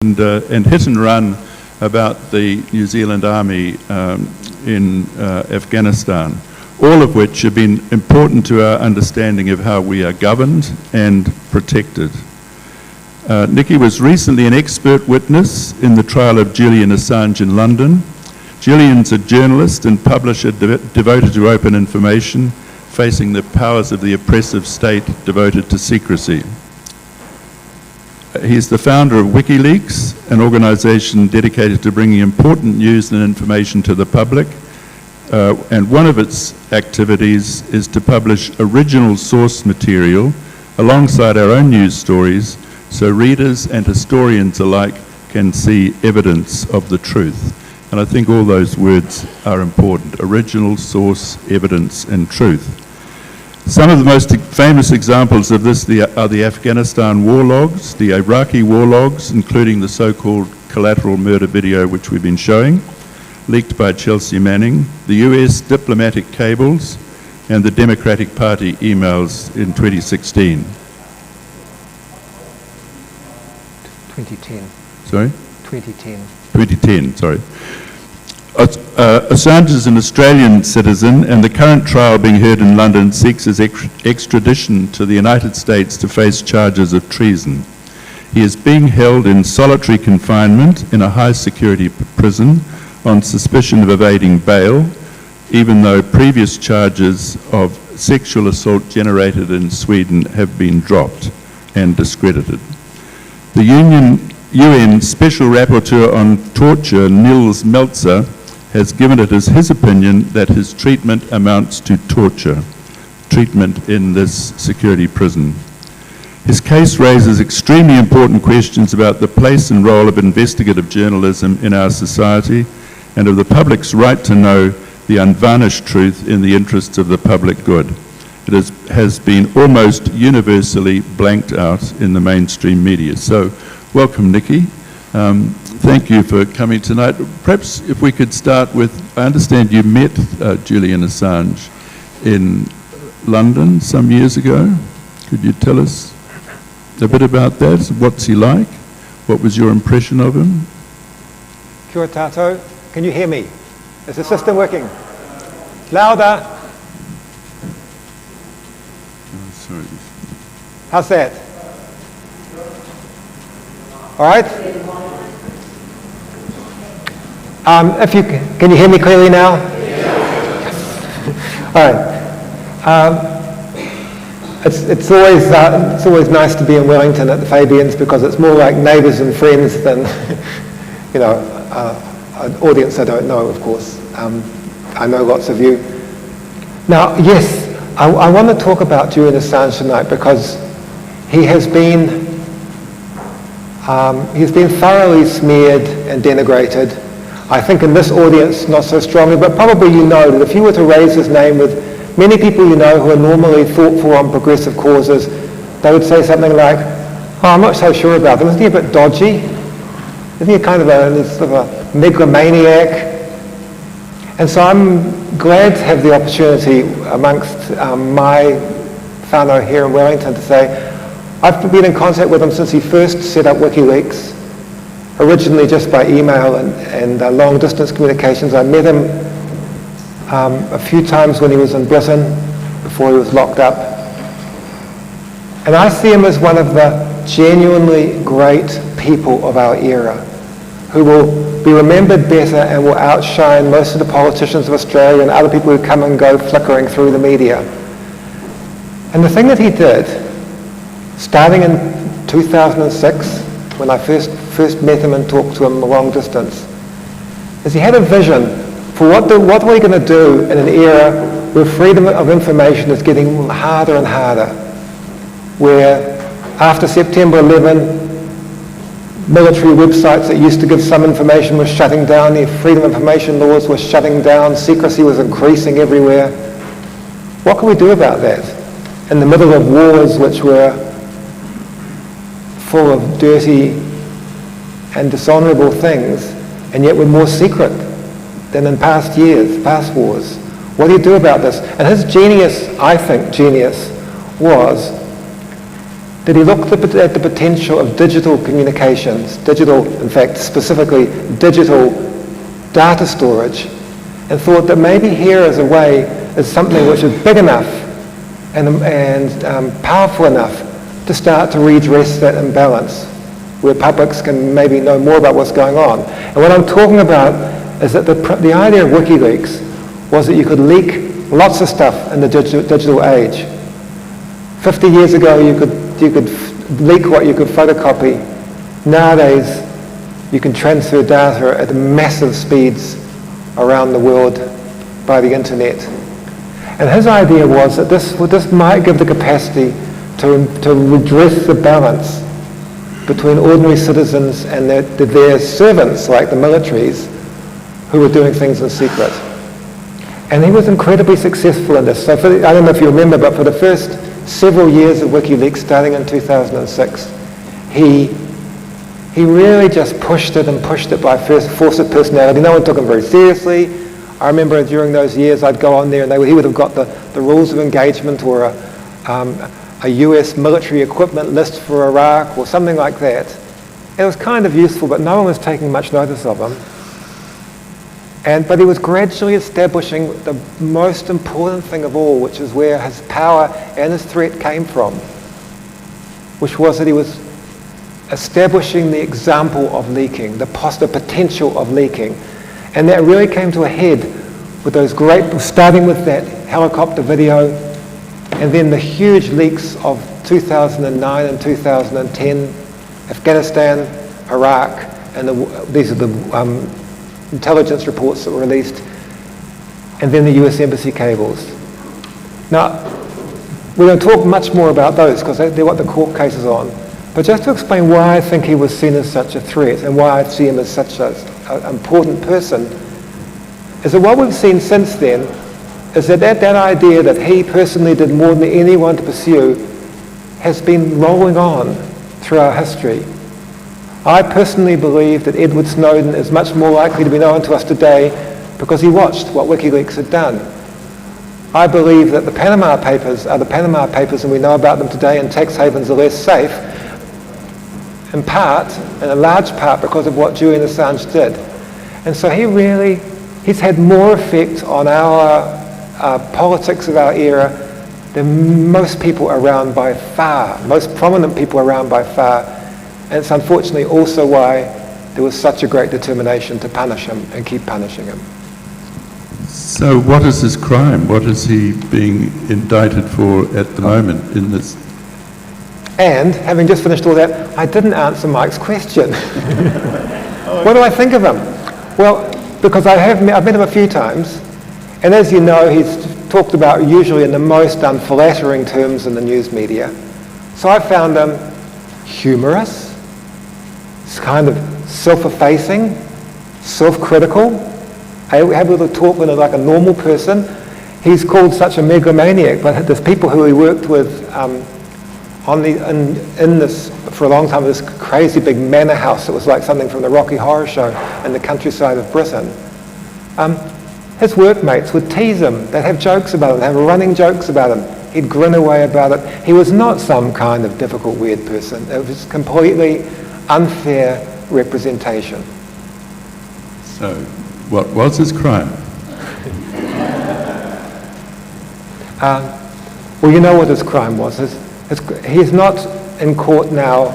and hit and run about the New Zealand Army in Afghanistan, all of which have been important to our understanding of how we are governed and protected. Nicky was recently an expert witness in the trial of Julian Assange in London. Julian's a journalist and publisher devoted to open information, facing the powers of the oppressive state devoted to secrecy. He's the founder of WikiLeaks, an organization dedicated to bringing important news and information to the public. And one of its activities is to publish original source material alongside our own news stories so readers and historians alike can see evidence of the truth. And I think all those words are important: original source, evidence, and truth. Some of the most famous examples of this are the Afghanistan war logs, the Iraqi war logs, including the so-called collateral murder video which we've been showing, leaked by Chelsea Manning, the US diplomatic cables, and the Democratic Party emails in 2016. 2010. Sorry? 2010. 2010, sorry. Assange is an Australian citizen, and the current trial being heard in London seeks his extradition to the United States to face charges of treason. He is being held in solitary confinement in a high-security prison on suspicion of evading bail, even though previous charges of sexual assault generated in Sweden have been dropped and discredited. The UN Special Rapporteur on Torture, Nils Melzer, has given it as his opinion that his treatment amounts to torture, treatment in this security prison. His case raises extremely important questions about the place and role of investigative journalism in our society and of the public's right to know the unvarnished truth in the interests of the public good. It has been almost universally blanked out in the mainstream media. So, welcome, Nicky. Thank you for coming tonight. Perhaps if we could start with, I understand you met Julian Assange in London some years ago. Could you tell us a bit about that? What's he like? What was your impression of him? Kia tato. Can you hear me? Is the system working? Louder. Oh, sorry. How's that? All right. If you can you hear me clearly now? Yes. All right. It's always nice to be in Wellington at the Fabians because it's more like neighbours and friends than an audience I don't know, of course. I know lots of you. Now, yes, I want to talk about Julian Assange tonight because he has been thoroughly smeared and denigrated. I think in this audience, not so strongly, but probably you know that if you were to raise his name with many people you know who are normally thoughtful on progressive causes, they would say something like, oh, I'm not so sure about him. Isn't he a bit dodgy? Isn't he kind of a megalomaniac? And so I'm glad to have the opportunity amongst my whānau here in Wellington to say, I've been in contact with him since he first set up WikiLeaks, originally just by email and long-distance communications. I met him a few times when he was in Britain, before he was locked up. And I see him as one of the genuinely great people of our era, who will be remembered better and will outshine most of the politicians of Australia and other people who come and go flickering through the media. And the thing that he did, starting in 2006, when I first met him and talked to him long distance, is he had a vision for what are we going to do in an era where freedom of information is getting harder and harder, where after September 11, military websites that used to give some information were shutting down, the freedom of information laws were shutting down, secrecy was increasing everywhere. What can we do about that in the middle of wars which were full of dirty and dishonourable things, and yet were more secret than in past years, past wars? What do you do about this? And his genius, I think, was that he looked at the potential of digital communications, in fact, specifically digital data storage, and thought that maybe here is a way, is something which is big enough and powerful enough to start to redress that imbalance, where publics can maybe know more about what's going on. And what I'm talking about is that the idea of WikiLeaks was that you could leak lots of stuff in the digital age. 50 years ago, you could leak what you could photocopy. Nowadays, you can transfer data at massive speeds around the world by the internet. And his idea was that this might give the capacity to redress the balance between ordinary citizens and their servants, like the militaries, who were doing things in secret. And he was incredibly successful in this. So I don't know if you remember, but for the first several years of WikiLeaks, starting in 2006, he really just pushed it by force of personality. No one took him very seriously. I remember during those years I'd go on there and he would have got the rules of engagement or a US military equipment list for Iraq or something like that. It was kind of useful, but no one was taking much notice of him. But he was gradually establishing the most important thing of all, which is where his power and his threat came from, which was that he was establishing the example of leaking, the potential of leaking. And that really came to a head with those starting with that helicopter video, and then the huge leaks of 2009 and 2010, Afghanistan, Iraq, and these are the intelligence reports that were released, and then the US Embassy cables. Now, we don't talk much more about those because they're what the court case is on, but just to explain why I think he was seen as such a threat and why I see him as such an important person, is that what we've seen since then is that idea that he personally did more than anyone to pursue has been rolling on through our history. I personally believe that Edward Snowden is much more likely to be known to us today because he watched what WikiLeaks had done. I believe that the Panama Papers are the Panama Papers and we know about them today, and tax havens are less safe, in a large part because of what Julian Assange did. And so he's had more effect on our politics of our era than most people around by far, most prominent people around by far. And it's unfortunately also why there was such a great determination to punish him and keep punishing him. So what is his crime? What is he being indicted for at the moment in this? And having just finished all that, I didn't answer Mike's question. What do I think of him? Well, because I've met him a few times, and as you know, he's talked about usually in the most unflattering terms in the news media. So I found him humorous, kind of self-effacing, self-critical, able to talk like a normal person. He's called such a megalomaniac, but there's people who he worked with in this for a long time, this crazy big manor house that was like something from the Rocky Horror Show in the countryside of Britain. His workmates would tease him. They'd have jokes about him, have running jokes about him. He'd grin away about it. He was not some kind of difficult, weird person. It was completely unfair representation. So, what was his crime? Well, you know what his crime was. He's not in court now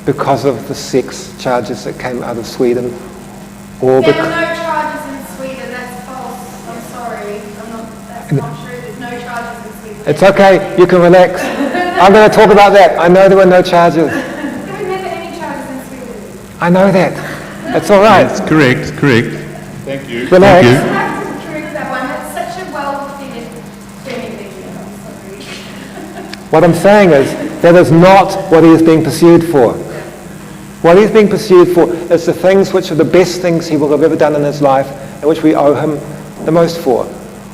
because of the sex charges that came out of Sweden. There were no charges in Sweden. That's false. I'm sorry. That's not true. There's no charges in Sweden. It's okay. You can relax. I'm going to talk about that. I know there were no charges. There were never any charges in Sweden. I know that. That's all right. That's correct. Thank you. Relax. Thank you. You have to correct that one. That's such a well-defended video. I'm sorry. What I'm saying is that is not what he is being pursued for. What he's being pursued for is the things which are the best things he will have ever done in his life and which we owe him the most for,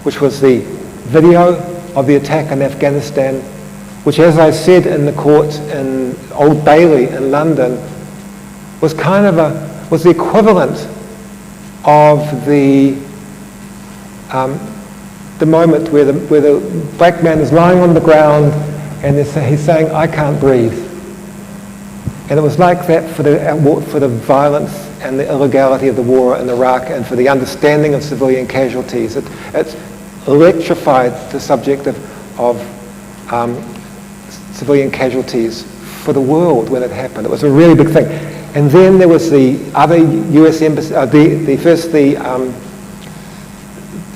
which was the video of the attack in Afghanistan, which, as I said in the court in Old Bailey in London, was was the equivalent of the moment where the black man is lying on the ground and he's saying, "I can't breathe." And it was like that for the violence and the illegality of the war in Iraq and for the understanding of civilian casualties. It's electrified the subject of civilian casualties for the world when it happened. It was a really big thing. And then there was the other U.S. embassy,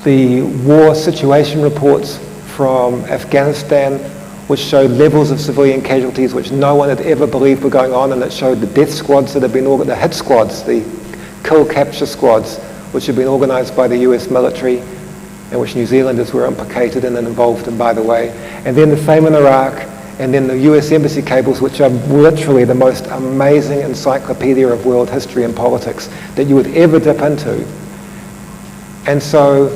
the war situation reports from Afghanistan, which showed levels of civilian casualties which no one had ever believed were going on, and it showed the death squads that had been the hit squads, the kill capture squads, which had been organised by the US military, and which New Zealanders were implicated in and involved in, by the way. And then the same in Iraq, and then the US embassy cables, which are literally the most amazing encyclopedia of world history and politics that you would ever dip into. And so,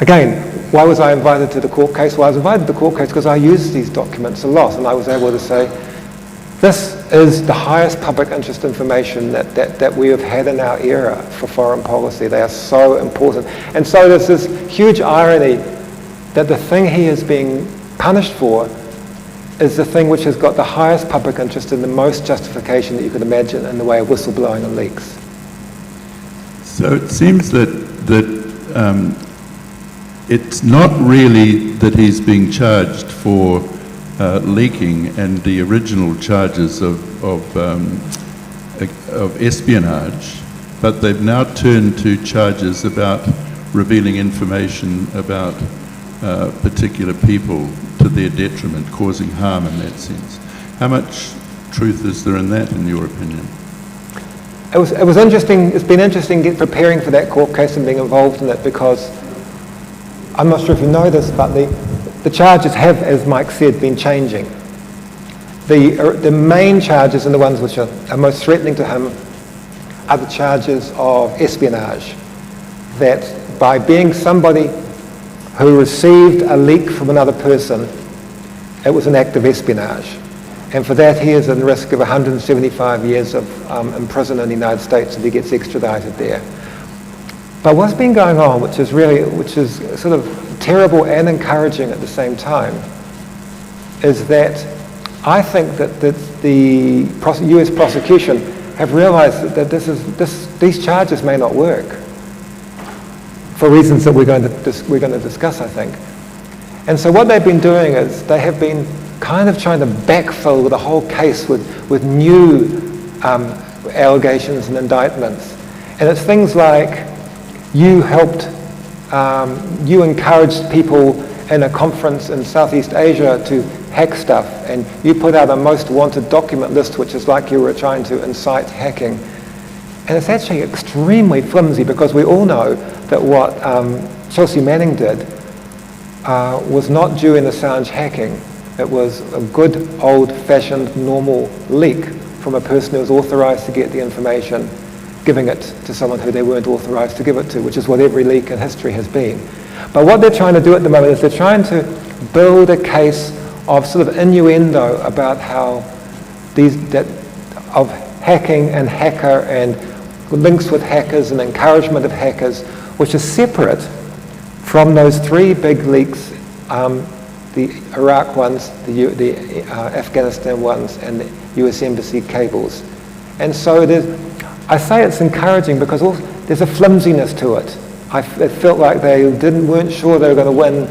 again, why was I invited to the court case? Well, I was invited to the court case because I used these documents a lot, and I was able to say, this is the highest public interest information that we have had in our era for foreign policy. They are so important. And so there's this huge irony that the thing he is being punished for is the thing which has got the highest public interest and the most justification that you could imagine in the way of whistleblowing and leaks. So it seems that it's not really that he's being charged for leaking and the original charges of espionage, but they've now turned to charges about revealing information about particular people to their detriment, causing harm in that sense. How much truth is there in that, in your opinion? It was interesting. It's been interesting preparing for that court case and being involved in it, because I'm not sure if you know this, but the charges have, as Mike said, been changing. The main charges and the ones which are most threatening to him are the charges of espionage. That by being somebody who received a leak from another person, it was an act of espionage. And for that, he is at risk of 175 years of in prison in the United States if he gets extradited there. But what's been going on, which is sort of terrible and encouraging at the same time, is that I think that the US prosecution have realized that these charges may not work for reasons that we're going to discuss, I think. And so what they've been doing is they have been kind of trying to backfill the whole case with new allegations and indictments. And it's things like you encouraged people in a conference in Southeast Asia to hack stuff, and you put out a most wanted document list, which is like you were trying to incite hacking. And it's actually extremely flimsy, because we all know that what Chelsea Manning did was not Julian Assange hacking. It was a good old-fashioned normal leak from a person who was authorized to get the information, giving it to someone who they weren't authorized to give it to, which is what every leak in history has been. But what they're trying to do at the moment is they're trying to build a case of sort of innuendo about how of hacking and hacker and links with hackers and encouragement of hackers, which is separate from those three big leaks, the Iraq ones, the Afghanistan ones, and the US Embassy cables. And so I say it's encouraging because there's a flimsiness to it. It felt like they weren't sure they were going to win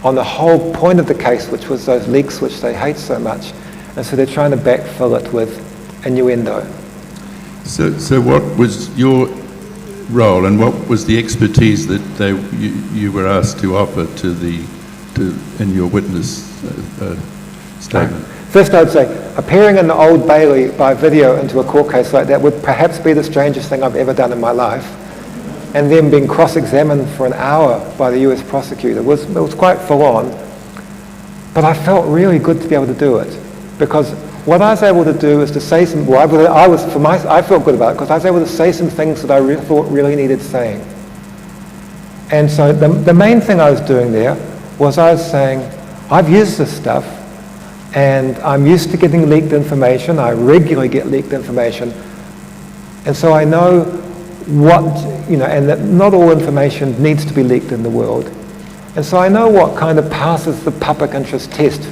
on the whole point of the case, which was those leaks which they hate so much. And so they're trying to backfill it with innuendo. So what was your role, and what was the expertise that you were asked to offer in your witness statement? First, I'd say appearing in the Old Bailey by video into a court case like that would perhaps be the strangest thing I've ever done in my life. And then being cross-examined for an hour by the US prosecutor it was quite full on. But I felt really good to be able to do it, because what I was able to do is to say some. I felt good about it because I was able to say some things that I thought really needed saying. And so the main thing I was doing there was I was saying, I've used this stuff, and I'm used to getting leaked information. I regularly get leaked information. And so I know and that not all information needs to be leaked in the world. And so I know what kind of passes the public interest test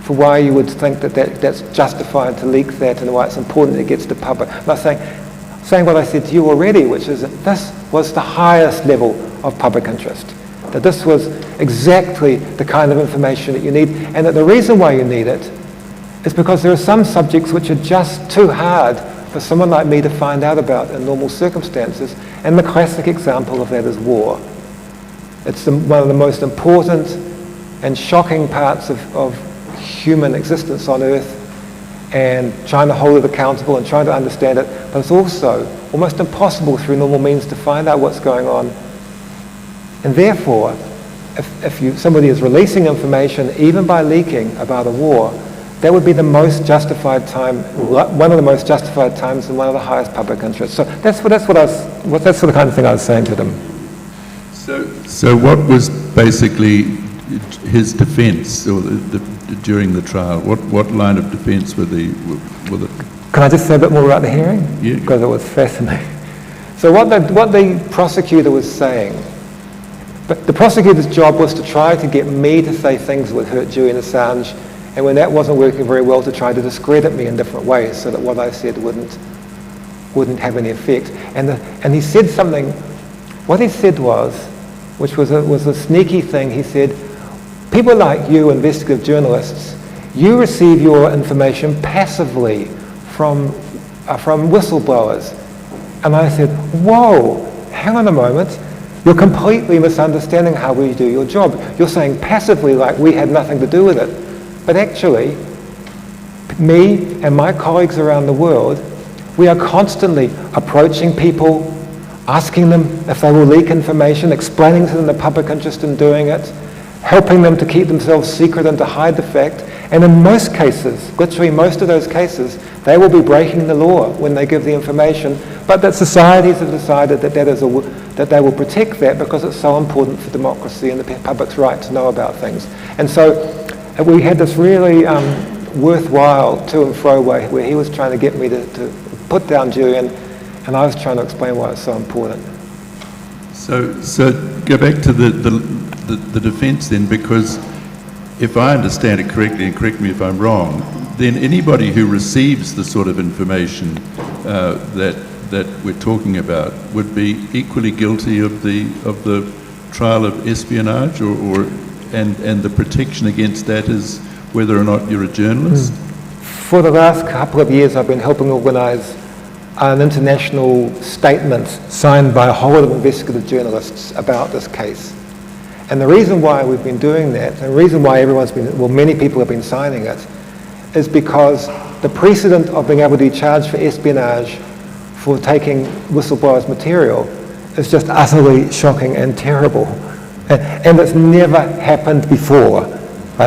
for why you would think that's justified to leak that and why it's important it gets to public. I'm not saying what I said to you already, which is that this was the highest level of public interest, that this was exactly the kind of information that you need, and that the reason why you need it is because there are some subjects which are just too hard for someone like me to find out about in normal circumstances, and the classic example of that is war. It's one of the most important and shocking parts of human existence on Earth, and trying to hold it accountable and trying to understand it, but it's also almost impossible through normal means to find out what's going on. And therefore, if somebody is releasing information, even by leaking about a war, that would be the most justified time, one of the most justified times and one of the highest public interests. So that's the kind of thing I was saying to them. So what was basically his defence during the trial? What line of defence were the? Can I just say a bit more about the hearing? Yeah. Because it was fascinating. So what the prosecutor was saying, but the prosecutor's job was to try to get me to say things that would hurt Julian Assange, and when that wasn't working very well, to try to discredit me in different ways so that what I said wouldn't have any effect. And he said something. What he said was, which was a sneaky thing, he said, people like you, investigative journalists, you receive your information passively from whistleblowers. And I said, whoa, hang on a moment. You're completely misunderstanding how we do your job. You're saying passively like we had nothing to do with it. But actually, me and my colleagues around the world, we are constantly approaching people, asking them if they will leak information, explaining to them the public interest in doing it, helping them to keep themselves secret and to hide the fact. And in most cases, literally most of those cases, they will be breaking the law when they give the information, but that societies have decided that they will protect that because it's so important for democracy and the public's right to know about things. And so we had this really worthwhile to and fro way where he was trying to get me to put down Julian, and I was trying to explain why it's so important. So go back to the defence then, because if I understand it correctly, and correct me if I'm wrong, then anybody who receives the sort of information that we're talking about would be equally guilty of the trial of espionage, and the protection against that is whether or not you're a journalist? For the last couple of years, I've been helping organise an international statement signed by a whole lot of investigative journalists about this case. And the reason why we've been doing that, and the reason why many people have been signing it, is because the precedent of being able to be charged for espionage for taking whistleblowers' material is just utterly shocking and terrible. And it's never happened before.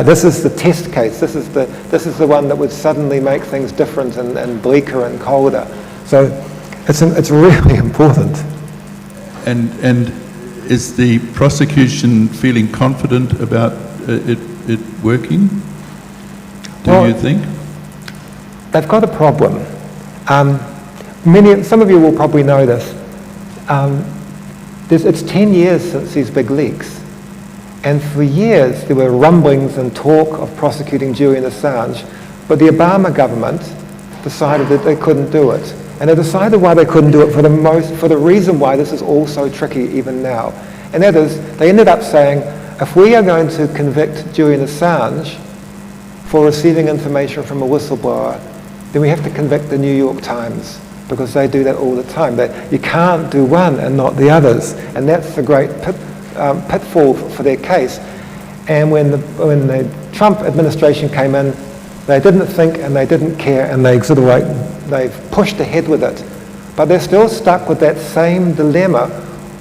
This is the test case. This is the one that would suddenly make things different and bleaker and colder. So it's really important. And is the prosecution feeling confident about it working? Do you think? They've got a problem. Some of you will probably know this. It's 10 years since these big leaks. And for years there were rumblings and talk of prosecuting Julian Assange, but the Obama government decided that they couldn't do it. And they decided why they couldn't do it for the reason why this is all so tricky even now. And that is, they ended up saying, if we are going to convict Julian Assange for receiving information from a whistleblower, then we have to convict the New York Times, because they do that all the time. You can't do one and not the others. And that's the great pitfall for their case. And when the Trump administration came in, they didn't think and they didn't care, and they've pushed ahead with it. But they're still stuck with that same dilemma,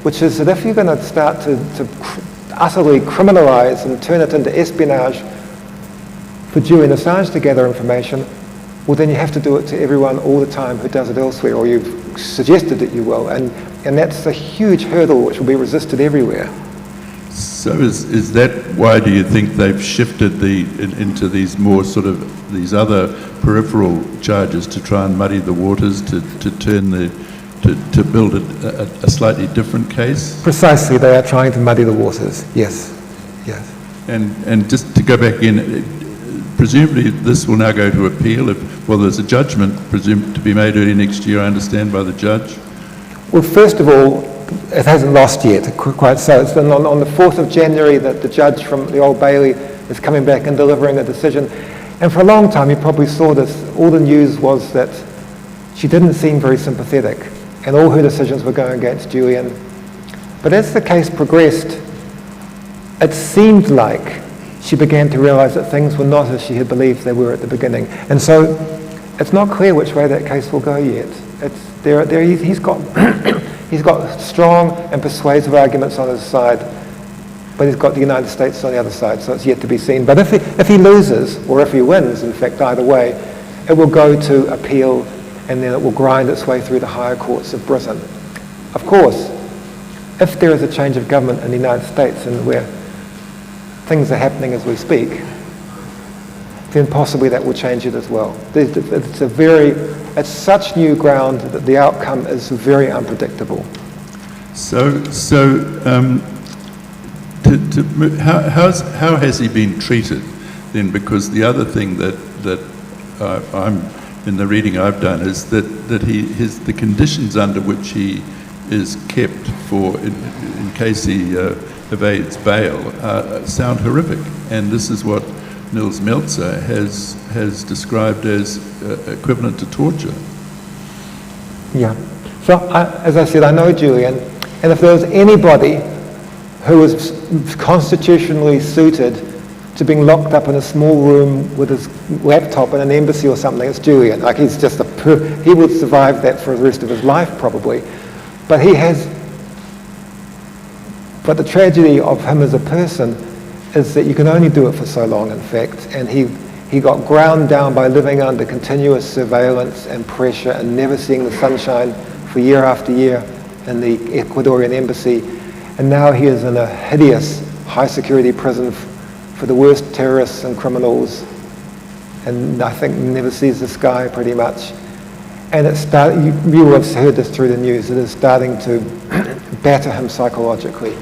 which is that if you're going to start to utterly criminalise and turn it into espionage for Julian Assange to gather information, well then you have to do it to everyone all the time who does it elsewhere, or you've suggested that you will. And that's a huge hurdle which will be resisted everywhere. So is that why do you think they've shifted into these more sort of these other peripheral charges to try and muddy the waters, to build a slightly different case? Precisely, they are trying to muddy the waters. Yes. And just to go back in, presumably this will now go to appeal. Well, there's a judgment presumed to be made early next year, I understand, by the judge. Well, first of all, it hasn't lost yet, quite so. It's been on the 4th of January that the judge from the Old Bailey is coming back and delivering a decision. And for a long time, you probably saw this, all the news was that she didn't seem very sympathetic, and all her decisions were going against Julian. But as the case progressed, it seemed like she began to realize that things were not as she had believed they were at the beginning. And so it's not clear which way that case will go yet. He's got he's got strong and persuasive arguments on his side, but he's got the United States on the other side, so it's yet to be seen. But if he loses, or if he wins, in fact, either way, it will go to appeal, and then it will grind its way through the higher courts of Britain. Of course, if there is a change of government in the United States and where things are happening as we speak, then possibly that will change it as well. It's such new ground that the outcome is very unpredictable. How has he been treated then? Because the other thing that I'm in the reading I've done is that the conditions under which he is kept in case he evades bail sound horrific, and this is what Nils Melzer has described as equivalent to torture. Yeah. So, as I said, I know Julian, and if there was anybody who was constitutionally suited to being locked up in a small room with his laptop in an embassy or something, it's Julian. Like, he's just he would survive that for the rest of his life, probably. But the tragedy of him as a person is that you can only do it for so long, in fact, and he got ground down by living under continuous surveillance and pressure and never seeing the sunshine for year after year in the Ecuadorian embassy, and now he is in a hideous high-security prison for the worst terrorists and criminals, and I think never sees the sky pretty much. And you will have heard this through the news, it is starting to batter him psychologically,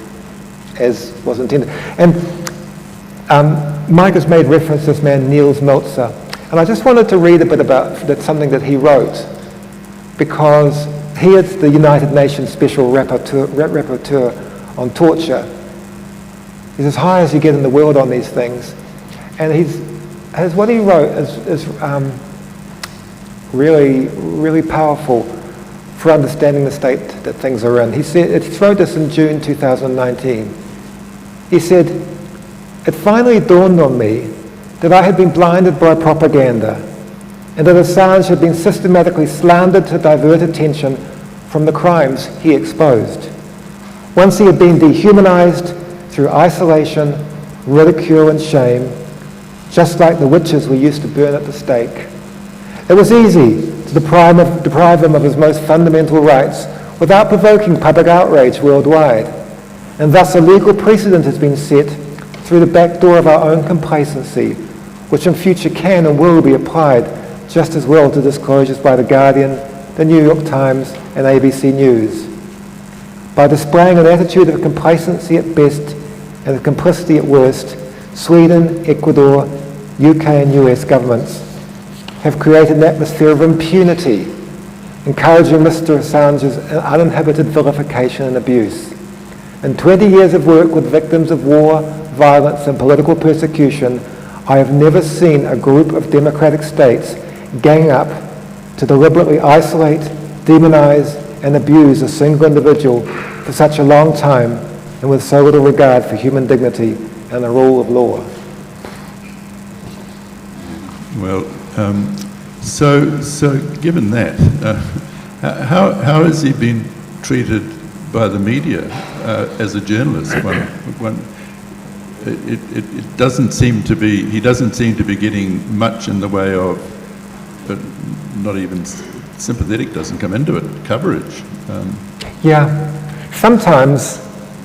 as was intended. And Mike has made reference to this man, Nils Melzer, and I just wanted to read a bit about something that he wrote, because he is the United Nations Special Rapporteur on torture. He's as high as you get in the world on these things, and what he wrote is really, really powerful for understanding the state that things are in. He wrote this in June 2019. He said, "It finally dawned on me that I had been blinded by propaganda and that Assange had been systematically slandered to divert attention from the crimes he exposed. Once he had been dehumanized through isolation, ridicule and shame, just like the witches we used to burn at the stake. It was easy to deprive him of his most fundamental rights without provoking public outrage worldwide, and thus a legal precedent has been set through the back door of our own complacency, which in future can and will be applied just as well to disclosures by The Guardian, The New York Times and ABC News. By displaying an attitude of complacency at best and of complicity at worst, Sweden, Ecuador, UK and US governments have created an atmosphere of impunity, encouraging Mr. Assange's uninhibited vilification and abuse. In 20 years of work with victims of war, violence and political persecution, I have never seen a group of democratic states gang up to deliberately isolate, demonize and abuse a single individual for such a long time and with so little regard for human dignity and the rule of law." Well, so given that, how has he been treated by the media as a journalist? It doesn't seem to be. He doesn't seem to be getting much in the way of, but not even sympathetic doesn't come into it. Coverage. Yeah, sometimes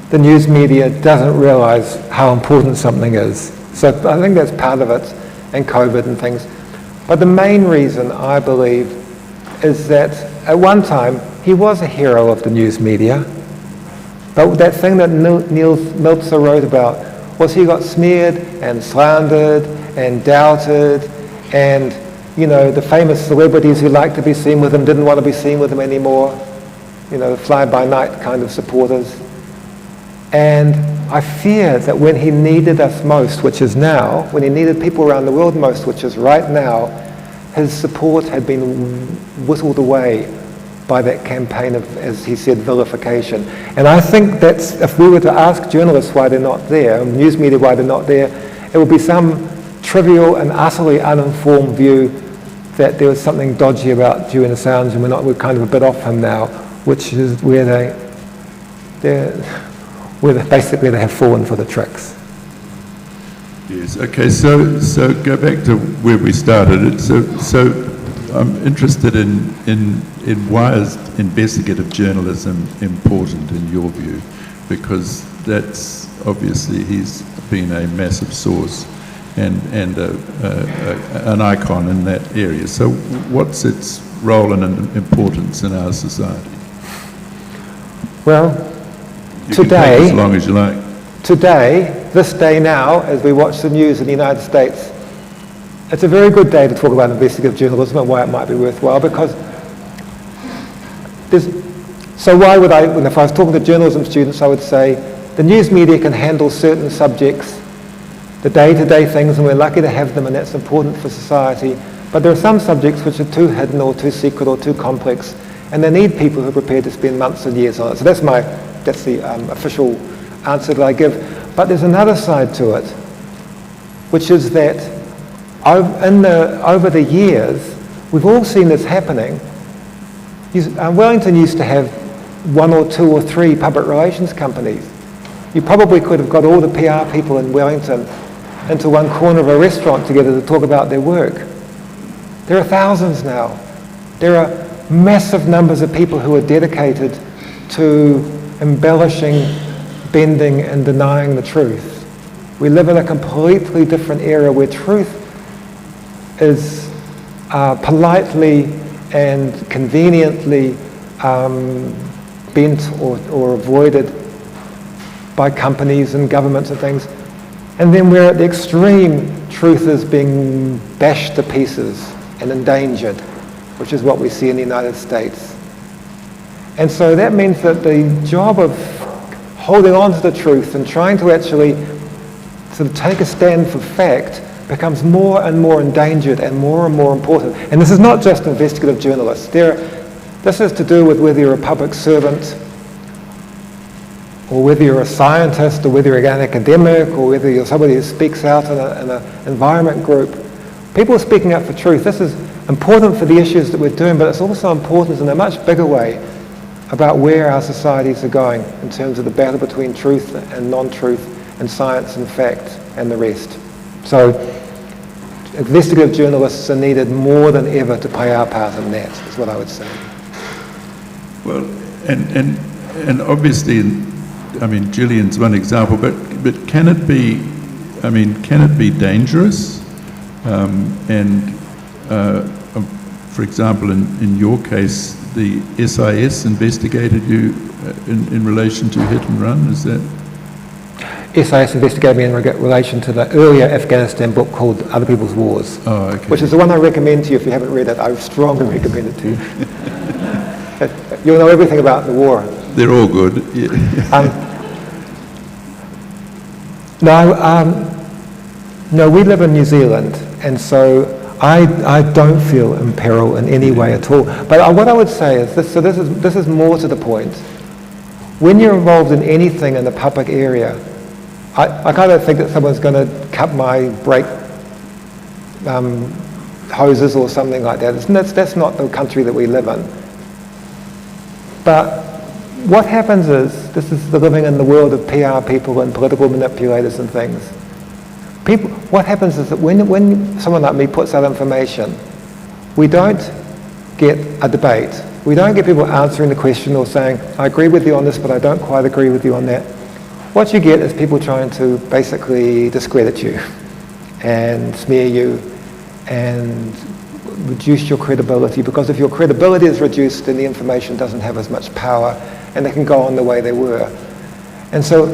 the news media doesn't realise how important something is. So I think that's part of it, and COVID and things. But the main reason, I believe, is that at one time he was a hero of the news media. But that thing that Nils Melzer wrote about was he got smeared and slandered and doubted, and, you know, the famous celebrities who liked to be seen with him didn't want to be seen with him anymore, you know, the fly-by-night kind of supporters. And I fear that when he needed us most, which is now, when he needed people around the world most, which is right now, his support had been whittled away by that campaign of, as he said, vilification. And I think that's, if we were to ask journalists why they're not there, news media why they're not there, it would be some trivial and utterly uninformed view that there was something dodgy about Julian Assange and we're kind of a bit off him now, which is where basically they have fallen for the tricks. Yes. Okay. So go back to where we started. So I'm interested in why is investigative journalism important in your view? Because that's obviously he's been a massive source and an icon in that area. So what's its role and importance in our society? Well, You today, can take as long as you like. Today, this day now, as we watch the news in the United States, it's a very good day to talk about investigative journalism and why it might be worthwhile, because so why would if I was talking to journalism students, I would say the news media can handle certain subjects, the day-to-day things, and we're lucky to have them, and that's important for society. But there are some subjects which are too hidden or too secret or too complex, and they need people who are prepared to spend months and years on it. So that's the official answer that I give. But there's another side to it, which is that over the years, we've all seen this happening. Wellington used to have 1 or 2 or 3 public relations companies. You probably could have got all the PR people in Wellington into one corner of a restaurant together to talk about their work. There are thousands now. There are massive numbers of people who are dedicated to embellishing, bending, and denying the truth. We live in a completely different era where truth is politely and conveniently bent or avoided by companies and governments and things. And then we're at the extreme, truth is being bashed to pieces and endangered, which is what we see in the United States. And so that means that the job of holding on to the truth and trying to actually sort of take a stand for fact becomes more and more endangered and more important. And this is not just investigative journalists. This has to do with whether you're a public servant, or whether you're a scientist, or whether you're an academic, or whether you're somebody who speaks out in an environment group. People are speaking up for truth. This is important for the issues that we're doing, but it's also important in a much bigger way about where our societies are going in terms of the battle between truth and non-truth and science and fact and the rest. So investigative journalists are needed more than ever to play our part in that, is what I would say. Well, and obviously, I mean, Julian's one example, but can it be, I mean, can it be dangerous? For example, in your case, the SIS investigated you in relation to hit and run, is that? SIS investigated me in relation to the earlier Afghanistan book called Other People's Wars, which is the one I recommend to you if you haven't read it. I strongly recommend it to you. You'll know everything about the war. They're all good. Yeah. No, we live in New Zealand, and so I don't feel in peril in any way at all. But what I would say is this, so this is more to the point. When you're involved in anything in the public area, I kind of think that someone's going to cut my brake hoses or something like that. That's not the country that we live in. But what happens is, this is the living in the world of PR people and political manipulators and things. What happens is that when someone like me puts out information, we don't get a debate. We don't get people answering the question or saying, I agree with you on this, but I don't quite agree with you on that. What you get is people trying to basically discredit you and smear you and reduce your credibility, because if your credibility is reduced, then the information doesn't have as much power and they can go on the way they were. And so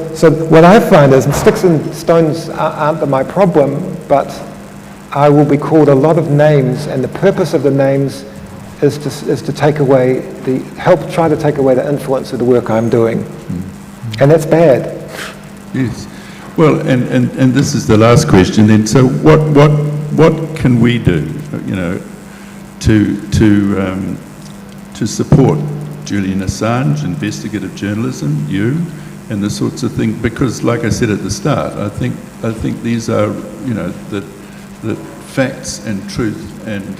what I find is sticks and stones aren't my problem, but I will be called a lot of names, and the purpose of the names is to take away try to take away the influence of the work I'm doing. And that's bad. Yes. Well, and this is the last question then. So what can we do, to support Julian Assange, investigative journalism, you, and the sorts of things? Because, like I said at the start, I think these are, the facts and truth and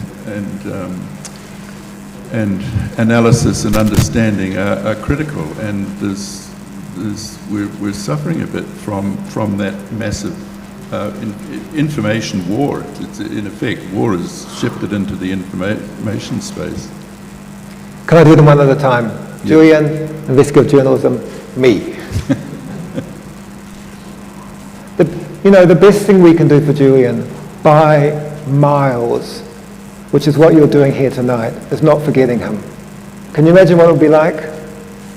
analysis and understanding are critical, and we're suffering a bit from that massive information war. It's, in effect, war has shifted into the information space. Can I do them one at a time? Yeah. Julian, investigative journalism, me. The best thing we can do for Julian, by miles, which is what you're doing here tonight, is not forgetting him. Can you imagine what it would be like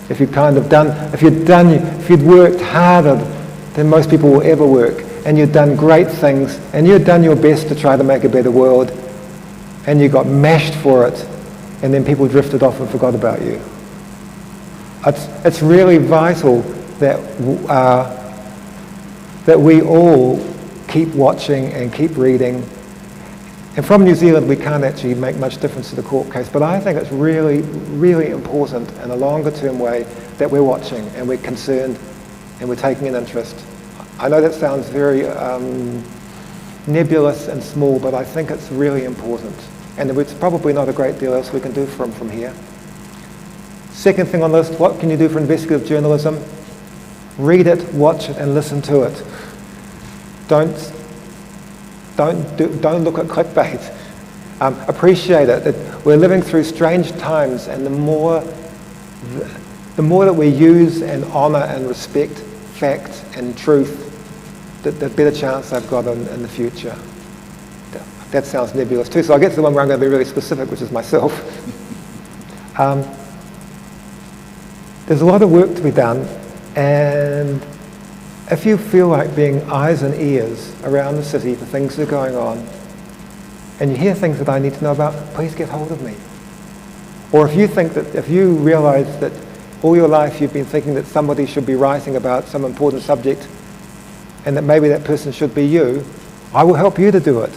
if you'd worked harder than most people will ever work, and you'd done great things, and you'd done your best to try to make a better world, and you got mashed for it, and then people drifted off and forgot about you. It's really vital that we all keep watching and keep reading. And from New Zealand, we can't actually make much difference to the court case, but I think it's really, really important in a longer term way that we're watching and we're concerned and we're taking an interest. I know that sounds very nebulous and small, but I think it's really important. And it's probably not a great deal else we can do from here. Second thing on the list, what can you do for investigative journalism? Read it, watch it, and listen to it. Don't look at clickbait. Appreciate it. We're living through strange times, and the more that we use and honour and respect fact and truth, the better chance I've got in the future. That sounds nebulous too. So I'll get to the one where I'm going to be really specific, which is myself. There's a lot of work to be done, and if you feel like being eyes and ears around the city for things that are going on, and you hear things that I need to know about, please get hold of me. Or if you realise that all your life you've been thinking that somebody should be writing about some important subject, and that maybe that person should be you, I will help you to do it.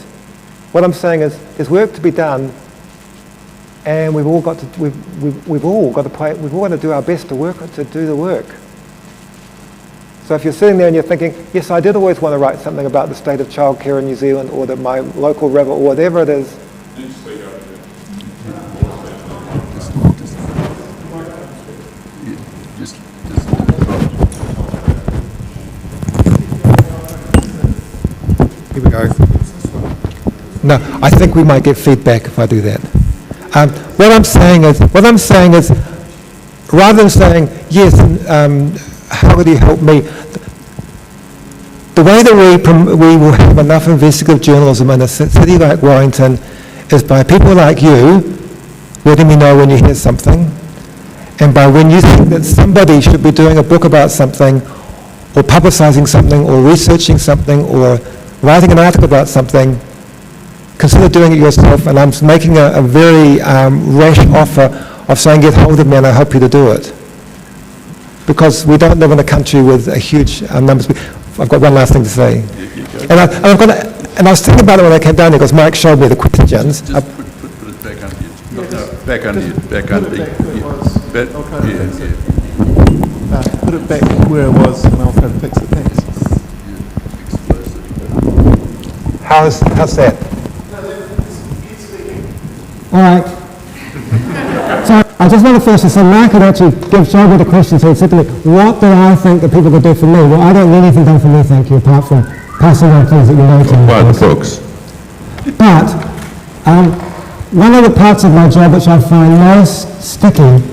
What I'm saying is, there's work to be done, and we've all got to do our best to do the work. So if you're sitting there and you're thinking, yes, I did always want to write something about the state of childcare in New Zealand, or my local river, or whatever it is. Here we go. No, I think we might get feedback if I do that. What I'm saying is, rather than saying, yes, how would you help me? The way that we will have enough investigative journalism in a city like Warrington is by people like you letting me know when you hear something, and by when you think that somebody should be doing a book about something, or publicising something, or researching something, or writing an article about something, consider doing it yourself. And I'm making a very rash offer of saying, get hold of me and I help you to do it. Because we don't live in a country with a huge numbers. I've got one last thing to say. And I was thinking about it when I came down here, because Mike showed me the questions. Just put it back under you. No, back under you. Back under you. Put it back where it was, and I'll try to fix it. Thanks. How's that? All right. So I just want to first say, Mark had actually showed me the question, so he said to me, what do I think that people could do for me? Well, I don't need anything done for me, thank you, apart from passing on things that you know to me. Buy the books. But one of the parts of my job which I find most sticky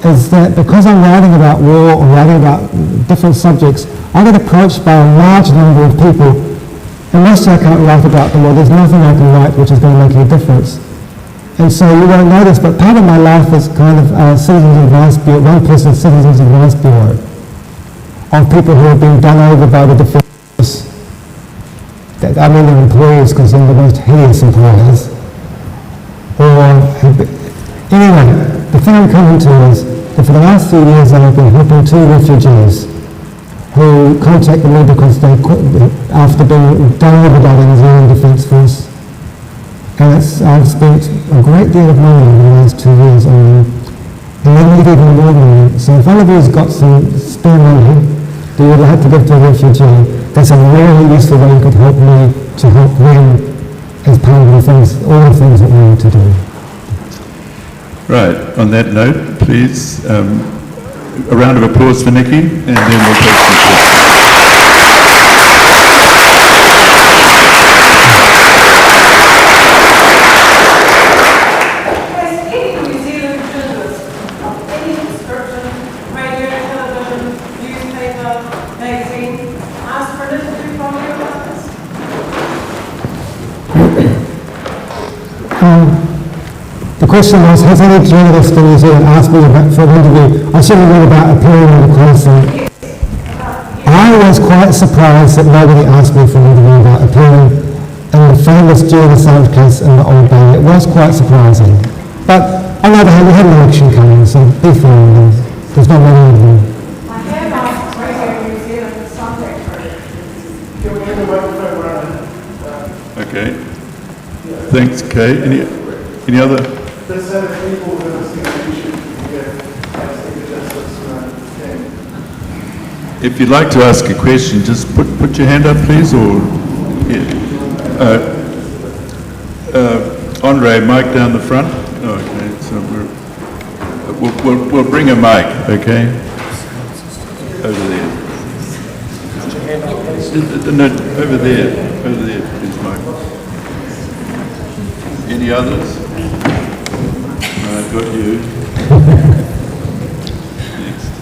is that because I'm writing about war or writing about different subjects, I get approached by a large number of people. Unless I can't write about them, well, there's nothing I can write which is going to make any difference. And so you won't notice, but part of my life is kind of Citizens Advice Bureau, one person's Citizens Advice Bureau, of people who have been done over by the defence. I mean their employees because they're the most hideous employers. Anyway, the thing I'm coming to is that for the last 3 years I've been helping 2 refugees who contacted me because they quit after being done over by the New Zealand Defence Force. And I've spent a great deal of money in the last 2 years on them. And they need even more money. So if one of you has got some spare money that you would like to give to a refugee, that's a really useful way you could help me to help them as part of all the things that we need to do. Right, on that note, please, a round of applause for Nicky, and then we'll take some questions. The question was, has any journalist in New Zealand asked me for an interview? I should have read about appearing on the Queensland. I was quite surprised that nobody asked me for an interview about appearing in the famous Julian Assange case in the Old Bay. It was quite surprising. But on the other hand, we had an election coming, so be fair, there's not many of them. I have asked Radio New Zealand for subject Okay. Thanks, Kay. Any other? Let's have people with investigation If you'd like to ask a question, just put your hand up, please, or Andre, mic down the front. Okay, so we'll bring a mic. Okay, over there. No, over there, please, Mike. Any others? I've got you.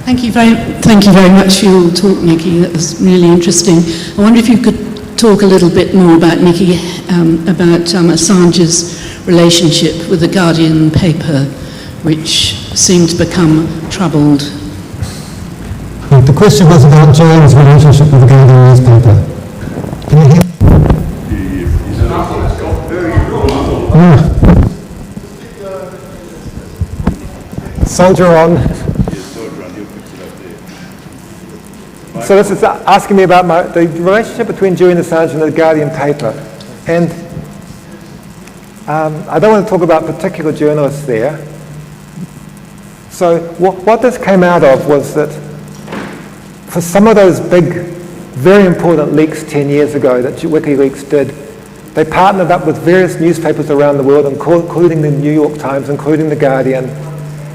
Thank you very much for your talk, Nicky. That was really interesting. I wonder if you could talk a little bit more about Nicky, about Assange's relationship with the Guardian paper, which seemed to become troubled. The question was about Julian's relationship with the Guardian newspaper. Can you hear? Soldier on. So this is asking me about the relationship between Julian Assange and the Guardian paper. And I don't want to talk about particular journalists there. So what this came out of was that for some of those big, very important leaks 10 years ago that WikiLeaks did, they partnered up with various newspapers around the world, including the New York Times, including the Guardian,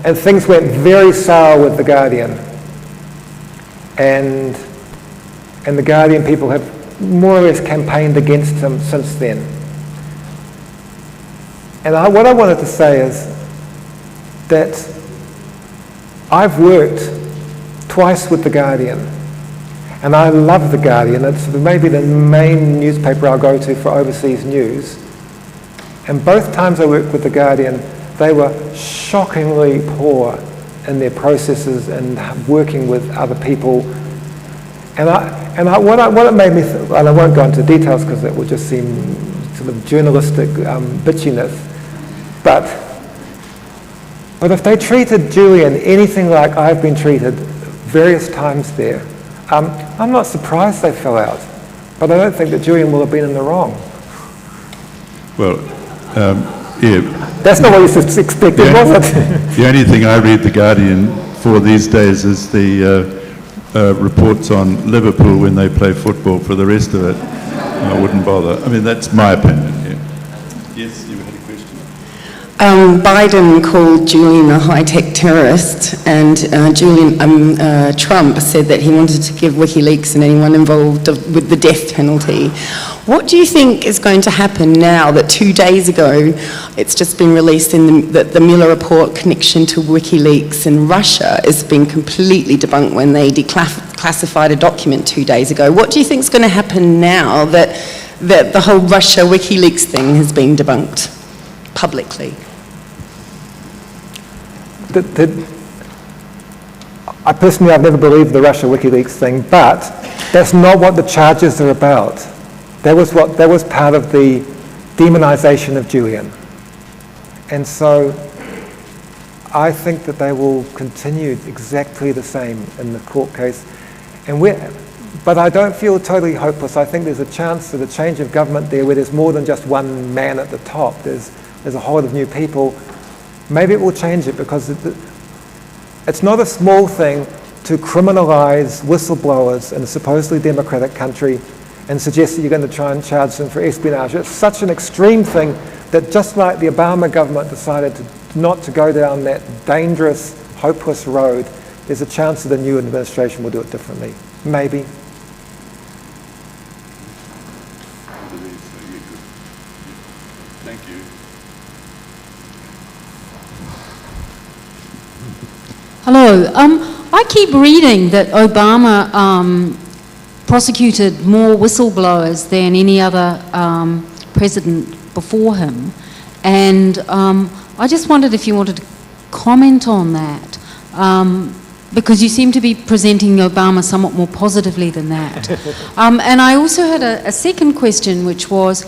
and things went very sour with the Guardian. And the Guardian people have more or less campaigned against him since then. And what I wanted to say is that I've worked twice with the Guardian, and I love the Guardian. It's maybe the main newspaper I'll go to for overseas news. And both times I worked with the Guardian, they were shockingly poor in their processes and working with other people. What it made me, and I won't go into details because it will just seem sort of journalistic bitchiness, but if they treated Julian anything like I've been treated various times there, I'm not surprised they fell out, but I don't think that Julian will have been in the wrong. Well, yeah. That's not what you expected, was it? The only thing I read The Guardian for these days is the reports on Liverpool when they play football. For the rest of it, I wouldn't bother. I mean, that's my opinion. Yeah. Yes, you had a question? Biden called Julian a high-tech terrorist, and Trump said that he wanted to give WikiLeaks and anyone involved with the death penalty. What do you think is going to happen now that 2 days ago it's just been released in the Mueller report connection to WikiLeaks in Russia has been completely debunked when they declassified a document 2 days ago? What do you think is going to happen now that the whole Russia WikiLeaks thing has been debunked publicly? I personally, I've never believed the Russia WikiLeaks thing, but that's not what the charges are about. that was part of the demonization of Julian. And so I think that they will continue exactly the same in the court case. But I don't feel totally hopeless. I think there's a chance that a change of government there where there's more than just one man at the top, there's a whole lot of new people. Maybe it will change it, because it's not a small thing to criminalize whistleblowers in a supposedly democratic country and suggest that you're going to try and charge them for espionage. It's such an extreme thing that, just like the Obama government decided not to go down that dangerous, hopeless road, there's a chance that the new administration will do it differently. Maybe. Thank you. Hello. I keep reading that Obama prosecuted more whistleblowers than any other president before him, and I just wondered if you wanted to comment on that, because you seem to be presenting Obama somewhat more positively than that. And I also had a second question, which was,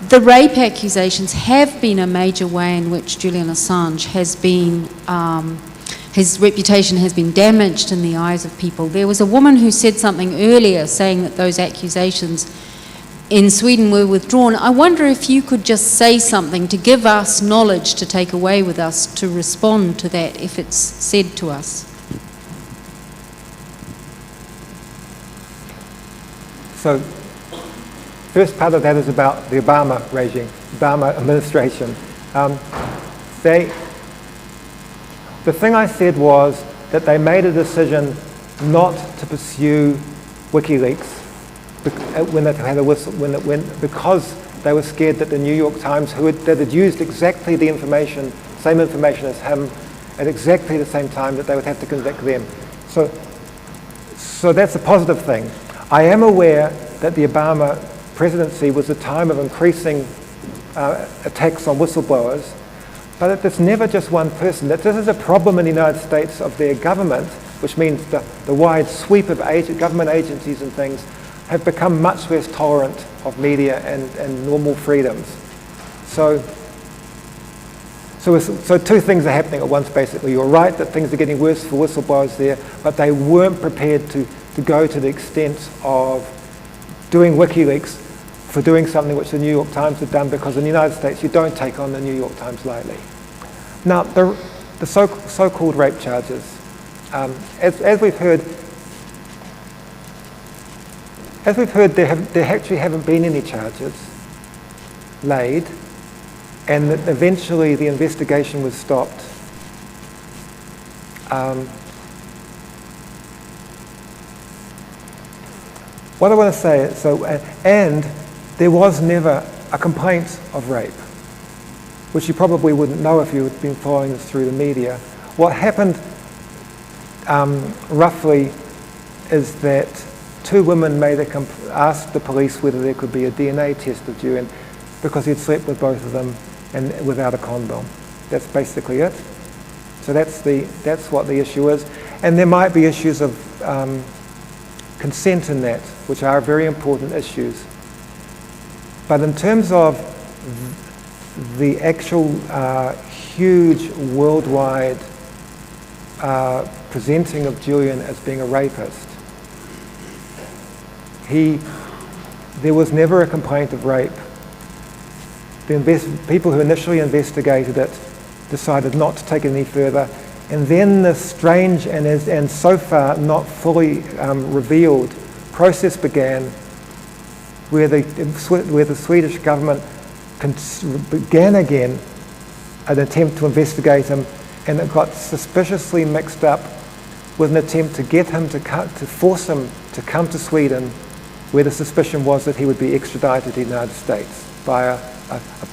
the rape accusations have been a major way in which Julian Assange has been, his reputation has been damaged in the eyes of people. There was a woman who said something earlier saying that those accusations in Sweden were withdrawn. I wonder if you could just say something to give us knowledge to take away with us to respond to that if it's said to us. So, first part of that is about the Obama regime, Obama administration. The thing I said was that they made a decision not to pursue WikiLeaks when they had a whistle, because they were scared that the New York Times, that had used exactly the information, same information as him, at exactly the same time, that they would have to convict them. So that's a positive thing. I am aware that the Obama presidency was a time of increasing attacks on whistleblowers, but it's never just one person. That this is a problem in the United States of their government, which means the wide sweep of government agencies and things have become much less tolerant of media and normal freedoms. So two things are happening at once, basically. You're right that things are getting worse for whistleblowers there, but they weren't prepared to go to the extent of doing WikiLeaks for doing something which the New York Times had done, because in the United States you don't take on the New York Times lightly. Now, the so-called rape charges, as we've heard, there actually haven't been any charges laid, and that eventually the investigation was stopped. What I want to say is, and there was never a complaint of rape, which you probably wouldn't know if you had been following this through the media. What happened roughly is that two women asked the police whether there could be a DNA test of Julian, because he'd slept with both of them and without a condom. That's basically it. So that's what the issue is. And there might be issues of consent in that, which are very important issues. But in terms of the actual huge worldwide presenting of Julian as being a rapist, there was never a complaint of rape. The people who initially investigated it decided not to take it any further, and then this strange and so far not fully revealed process began, where the Swedish government began again an attempt to investigate him, and it got suspiciously mixed up with an attempt to get him to force him to come to Sweden, where the suspicion was that he would be extradited to the United States by a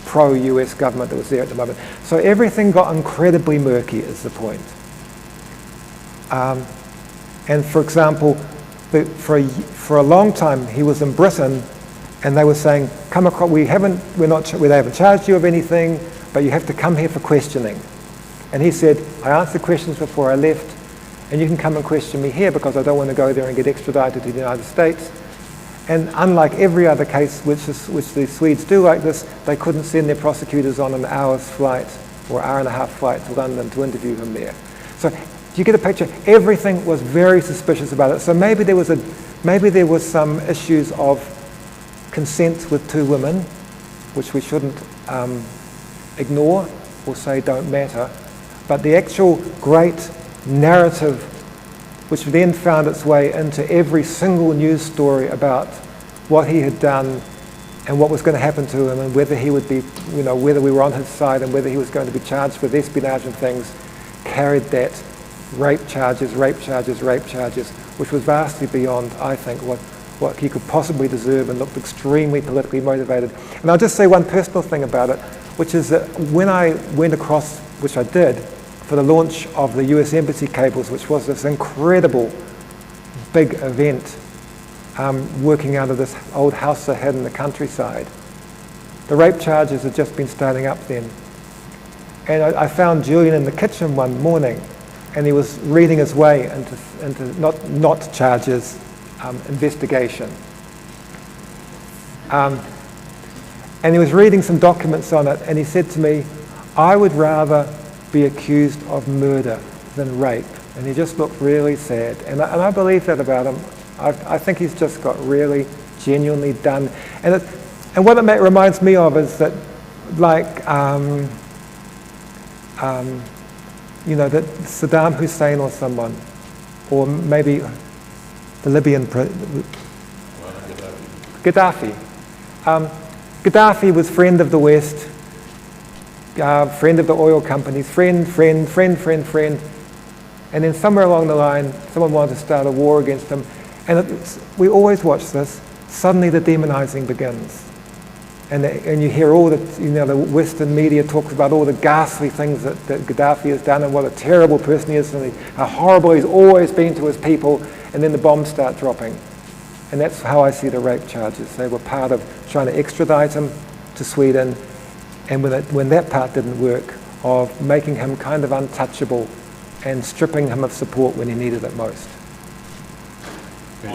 pro-US government that was there at the moment. So everything got incredibly murky, is the point. And for example, for a long time he was in Britain, and they were saying, "Come across. We haven't charged you of anything, but you have to come here for questioning." And he said, "I answered questions before I left, and you can come and question me here because I don't want to go there and get extradited to the United States." And unlike every other case which the Swedes do like this, they couldn't send their prosecutors on an hour's flight or hour and a half flight to London to interview him there. So do you get a picture? Everything was very suspicious about it. So maybe there was some issues of consent with two women, which we shouldn't ignore or say don't matter. But the actual great narrative, which then found its way into every single news story about what he had done and what was going to happen to him and whether he would be, whether we were on his side and whether he was going to be charged with espionage and things, carried that rape charges, which was vastly beyond, I think, what he could possibly deserve and looked extremely politically motivated. And I'll just say one personal thing about it, which is that when I went across, which I did, for the launch of the US Embassy cables, which was this incredible big event, working out of this old house I had in the countryside. The rape charges had just been starting up then. And I found Julian in the kitchen one morning, and he was reading his way into not charges, investigation. And he was reading some documents on it, and he said to me, I would rather be accused of murder than rape. And he just looked really sad. And I believe that about him. I think he's just got really genuinely done. And what it reminds me of is that, like, that Saddam Hussein or someone, or maybe the Libyan Gaddafi. Gaddafi was friend of the West, friend of the oil companies, friend. And then somewhere along the line, someone wanted to start a war against him. And we always watch this. Suddenly the demonizing begins. And you hear all the Western media talks about all the ghastly things that Gaddafi has done and what a terrible person he is and how horrible he's always been to his people. And then the bombs start dropping. And that's how I see the rape charges. They were part of trying to extradite him to Sweden. And when that part didn't work, of making him kind of untouchable and stripping him of support when he needed it most. Okay.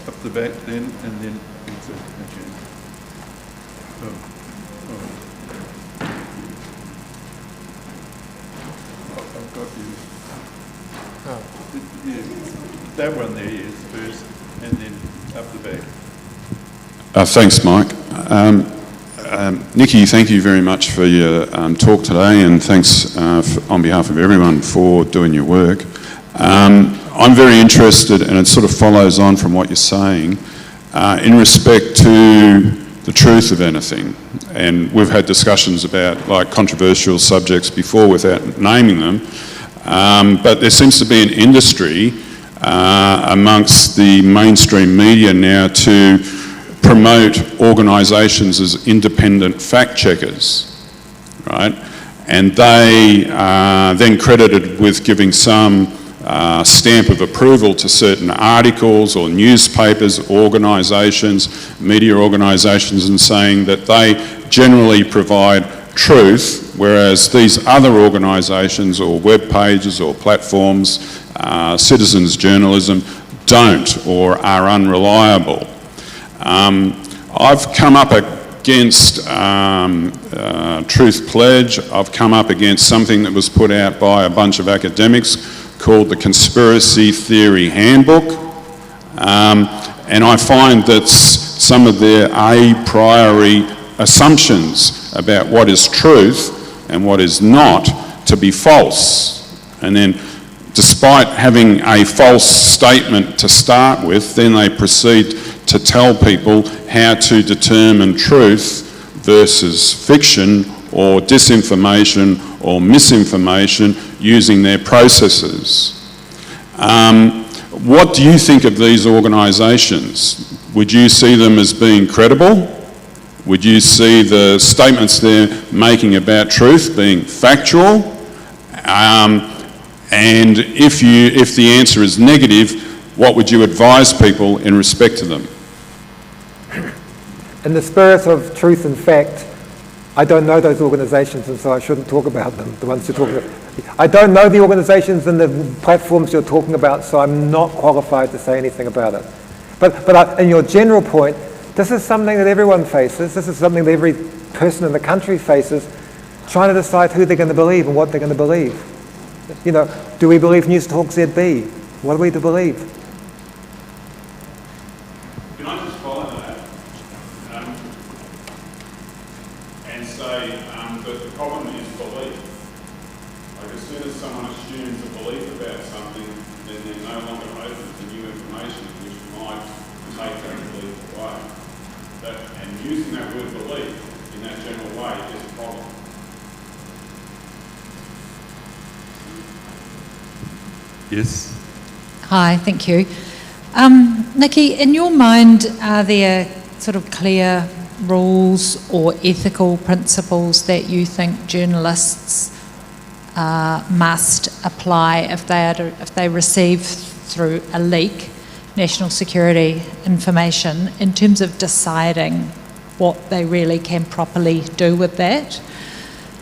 Up the back then, and then exit. Okay. I've got you. Yeah, that one there is first, and then up the back. Thanks, Mike. Nicky, thank you very much for your talk today, and thanks on behalf of everyone for doing your work. I'm very interested, and it sort of follows on from what you're saying, in respect to the truth of anything. And we've had discussions about like controversial subjects before without naming them, but there seems to be an industry amongst the mainstream media now to promote organisations as independent fact checkers, right? And they are then credited with giving some stamp of approval to certain articles or newspapers, organisations, media organisations, and saying that they generally provide truth, whereas these other organisations or web pages or platforms, citizens journalism, don't or are unreliable. I've come up against Truth Pledge. I've come up against something that was put out by a bunch of academics called the Conspiracy Theory Handbook. And I find that some of their a priori assumptions about what is truth and what is not to be false. And then despite having a false statement to start with, then they proceed to tell people how to determine truth versus fiction or disinformation or misinformation using their processes. What do you think of these organisations? Would you see them as being credible? Would you see the statements they're making about truth being factual? And if the answer is negative, what would you advise people in respect to them? In the spirit of truth and fact, I don't know those organisations, and so I shouldn't talk about them, the ones you're talking about. I don't know the organisations and the platforms you're talking about, so I'm not qualified to say anything about it. But in your general point, this is something that everyone faces. This is something that every person in the country faces, trying to decide who they're going to believe and what they're going to believe. You know, do we believe News Talk ZB? What are we to believe? Can I just follow that and say that the problem is belief? Like, as soon as someone assumes a belief about something, then they're no longer open to new information which might take that belief away. And using that word belief in that general way is a problem. Yes. Hi, thank you. Nicky, in your mind, are there sort of clear rules or ethical principles that you think journalists must apply if they receive through a leak national security information in terms of deciding what they really can properly do with that?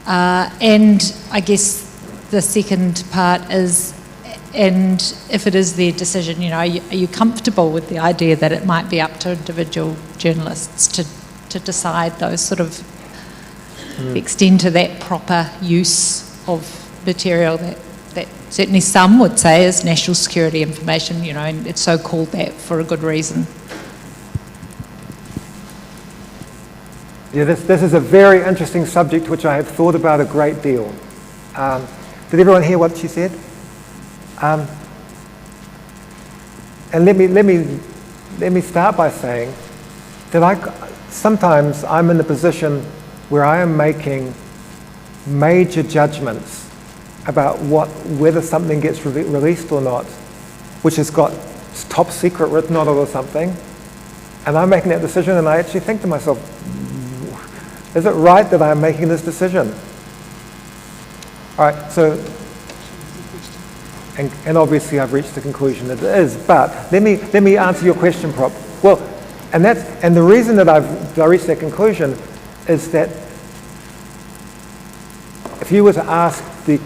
And I guess the second part is, and if it is their decision, you know, are you comfortable with the idea that it might be up to individual journalists to decide those sort of the extent to that proper use of material that certainly some would say is national security information, you know, and it's so called that for a good reason? Yeah, this is a very interesting subject which I have thought about a great deal. Did everyone hear what she said? And let me start by saying that sometimes I'm in the position where I am making major judgments about whether something gets released or not, which has got top secret written on it or something, and I'm making that decision, and I actually think to myself, is it right that I'm making this decision? All right, so, and obviously I've reached the conclusion that it is, but let me answer your question, Prop. Well, and the reason that I reached that conclusion is that if you were to ask the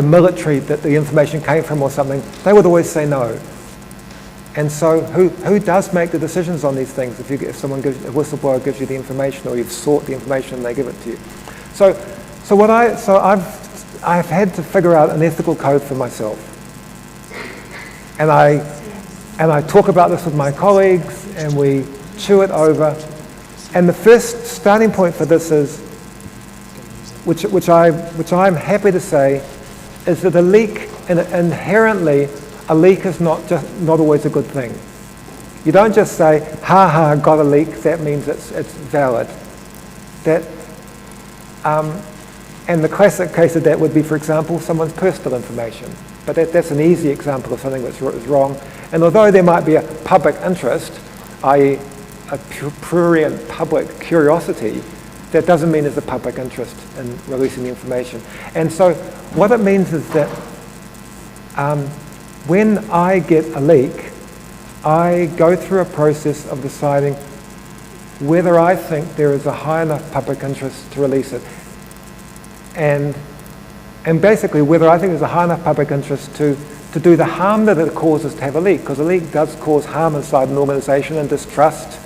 military that the information came from or something, they would always say no. And so who does make the decisions on these things if a whistleblower gives you the information, or you've sought the information and they give it to you? So I've had to figure out an ethical code for myself. And I talk about this with my colleagues, and we chew it over. And the first starting point for this is, which I'm happy to say, is that a leak, inherently, a leak is not always a good thing. You don't just say, ha ha, got a leak, that means it's valid. And the classic case of that would be, for example, someone's personal information. But that's an easy example of something that's wrong. And although there might be a public interest, i.e. a prurient public curiosity, that doesn't mean there's a public interest in releasing the information. And so what it means is that when I get a leak, I go through a process of deciding whether I think there is a high enough public interest to release it. And basically whether I think there's a high enough public interest to do the harm that it causes to have a leak, because a leak does cause harm inside an organization and distrust.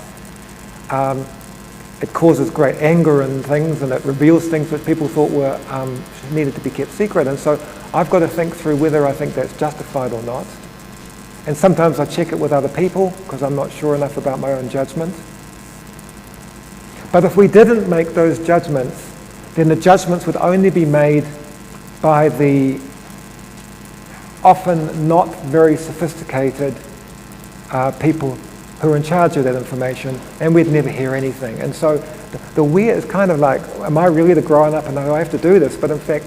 It causes great anger and things, and it reveals things that people thought were needed to be kept secret. And so I've got to think through whether I think that's justified or not. And sometimes I check it with other people because I'm not sure enough about my own judgment. But if we didn't make those judgments, then the judgments would only be made by the often not very sophisticated people who are in charge of that information, and we'd never hear anything. And so the weird is kind of like, am I really the grown up and I have to do this? But in fact,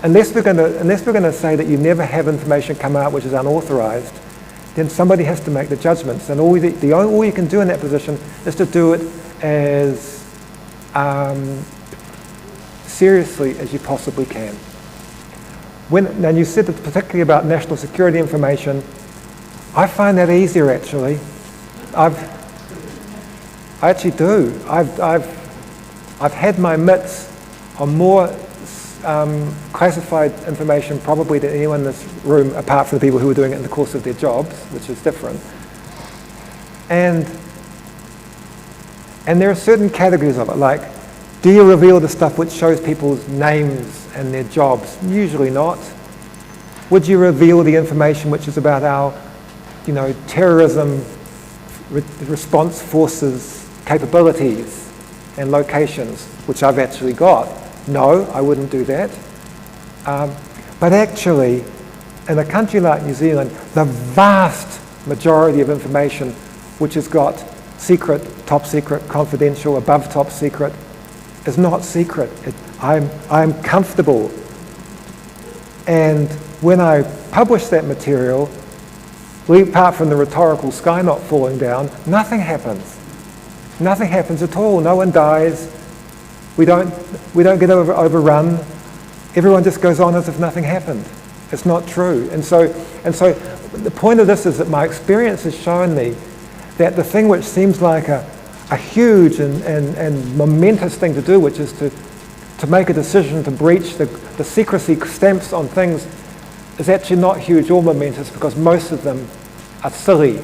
unless we're going to say that you never have information come out which is unauthorized, then somebody has to make the judgments. And all you can do in that position is to do it as seriously as you possibly can. And you said that particularly about national security information, I find that easier actually. I actually do. I've had my mitts on more classified information probably than anyone in this room, apart from the people who were doing it in the course of their jobs, which is different. And there are certain categories of it, like, do you reveal the stuff which shows people's names and their jobs? Usually not. Would you reveal the information which is about our, terrorism response forces capabilities and locations, which I've actually got? No, I wouldn't do that. But actually, in a country like New Zealand, the vast majority of information which has got secret, top secret, confidential, above top secret, is not secret. I'm comfortable. And when I publish that material, apart from the rhetorical sky not falling down, nothing happens. Nothing happens at all. No one dies. We don't get overrun. Everyone just goes on as if nothing happened. It's not true. And so the point of this is that my experience has shown me that the thing which seems like a huge and momentous thing to do, which is to make a decision to breach the secrecy stamps on things, is actually not huge or momentous, because most of them are silly.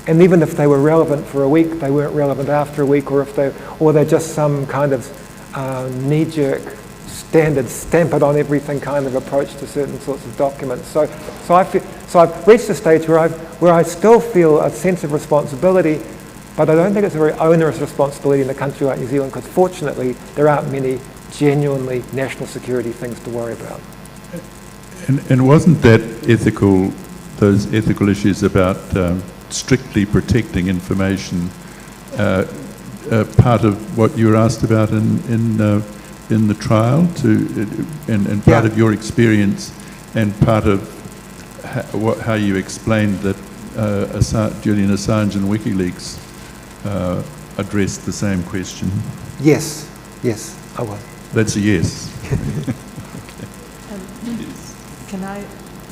And even if they were relevant for a week, they weren't relevant after a week, or they're just some kind of knee-jerk standard stamp it on everything kind of approach to certain sorts of documents. So I've reached a stage where I still feel a sense of responsibility, but I don't think it's a very onerous responsibility in a country like New Zealand, because fortunately there aren't many genuinely national security things to worry about. And wasn't that those ethical issues about strictly protecting information part of what you were asked about in the trial, and part of your experience, and part of how you explained that Julian Assange and WikiLeaks addressed the same question? Yes, I was. That's a yes. Can I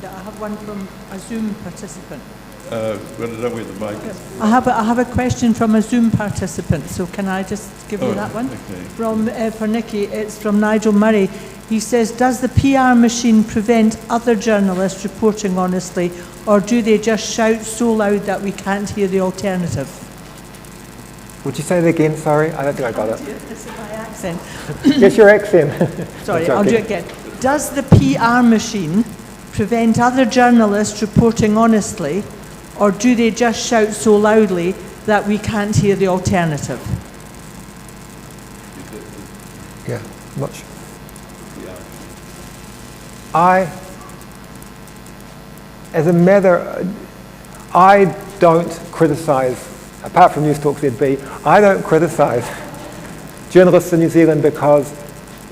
have one from a Zoom participant? Well, I don't know where the mic is. I have a question from a Zoom participant, so can I just give you that one? Okay. For Nicky, it's from Nigel Murray. He says, does the PR machine prevent other journalists reporting honestly, or do they just shout so loud that we can't hear the alternative? Would you say that again? Sorry, I don't think I got it. This is my accent. Yes, your accent. Sorry, I'll do it again. Does the PR machine prevent other journalists reporting honestly, or do they just shout so loudly that we can't hear the alternative? Yeah, much. I don't criticise, apart from News Talk ZB, I don't criticise journalists in New Zealand, because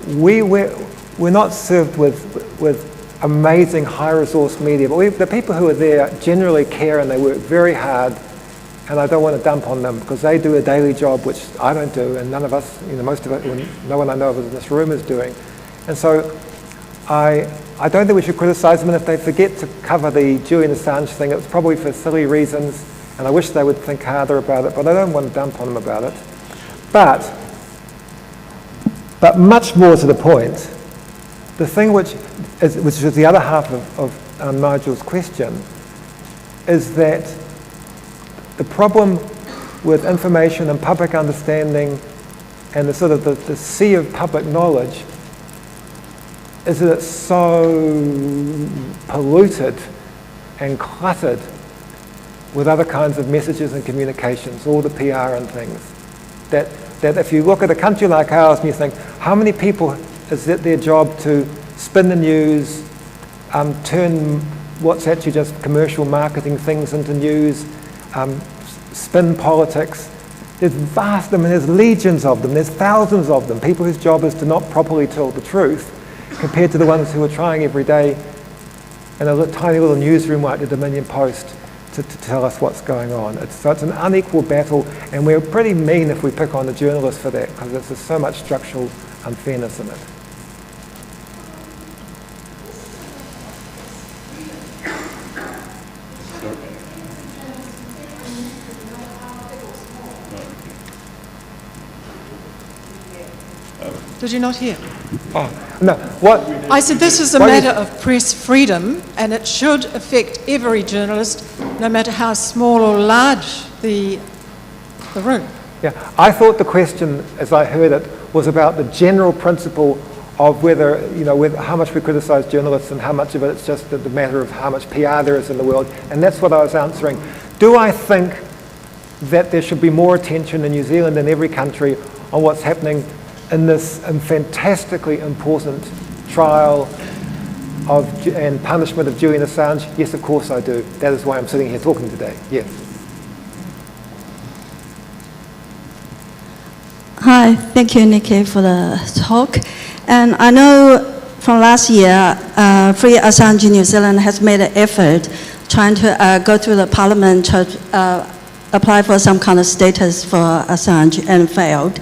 we're not served with amazing high-resource media, but the people who are there generally care, and they work very hard, and I don't want to dump on them, because they do a daily job which I don't do, and none of us, most of it, no one I know of in this room is doing. And so I don't think we should criticise them, and if they forget to cover the Julian Assange thing, it's probably for silly reasons, and I wish they would think harder about it, but I don't want to dump on them about it. But much more to the point, the thing which is the other half of Nigel's question, is that the problem with information and public understanding and the sort of the sea of public knowledge is that it's so polluted and cluttered with other kinds of messages and communications, all the PR and things, that if you look at a country like ours and you think, how many people is it their job to spin the news, turn what's actually just commercial marketing things into news, spin politics. There's legions of them, there's thousands of them, people whose job is to not properly tell the truth, compared to the ones who are trying every day in a tiny little newsroom like the Dominion Post to tell us what's going on. So it's an unequal battle, and we're pretty mean if we pick on the journalists for that, because there's so much structural unfairness in it. Did you not hear? Oh, No, what? I said this is a What matter of press freedom, and it should affect every journalist, no matter how small or large the room. Yeah, I thought the question, as I heard it, was about the general principle of whether, how much we criticise journalists and how much of it it's just the matter of how much PR there is in the world, and that's what I was answering. Do I think that there should be more attention in New Zealand and every country on what's happening in this fantastically important trial and punishment of Julian Assange? Yes, of course I do. That is why I'm sitting here talking today, yes. Hi, thank you, Nicky, for the talk. And I know from last year, Free Assange New Zealand has made an effort trying to go through the parliament to apply for some kind of status for Assange and failed.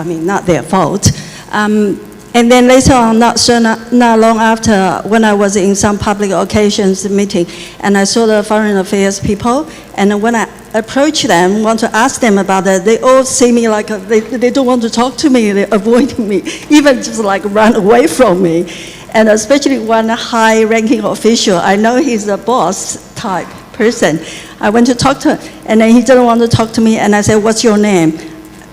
Not their fault. And then later on, not long after, when I was in some public occasions meeting, and I saw the foreign affairs people, and when I approached them, want to ask them about it, they all see me like they don't want to talk to me, they're avoiding me, even just like run away from me. And especially one high-ranking official, I know he's a boss type person. I went to talk to him, and then he didn't want to talk to me, and I said, "What's your name?"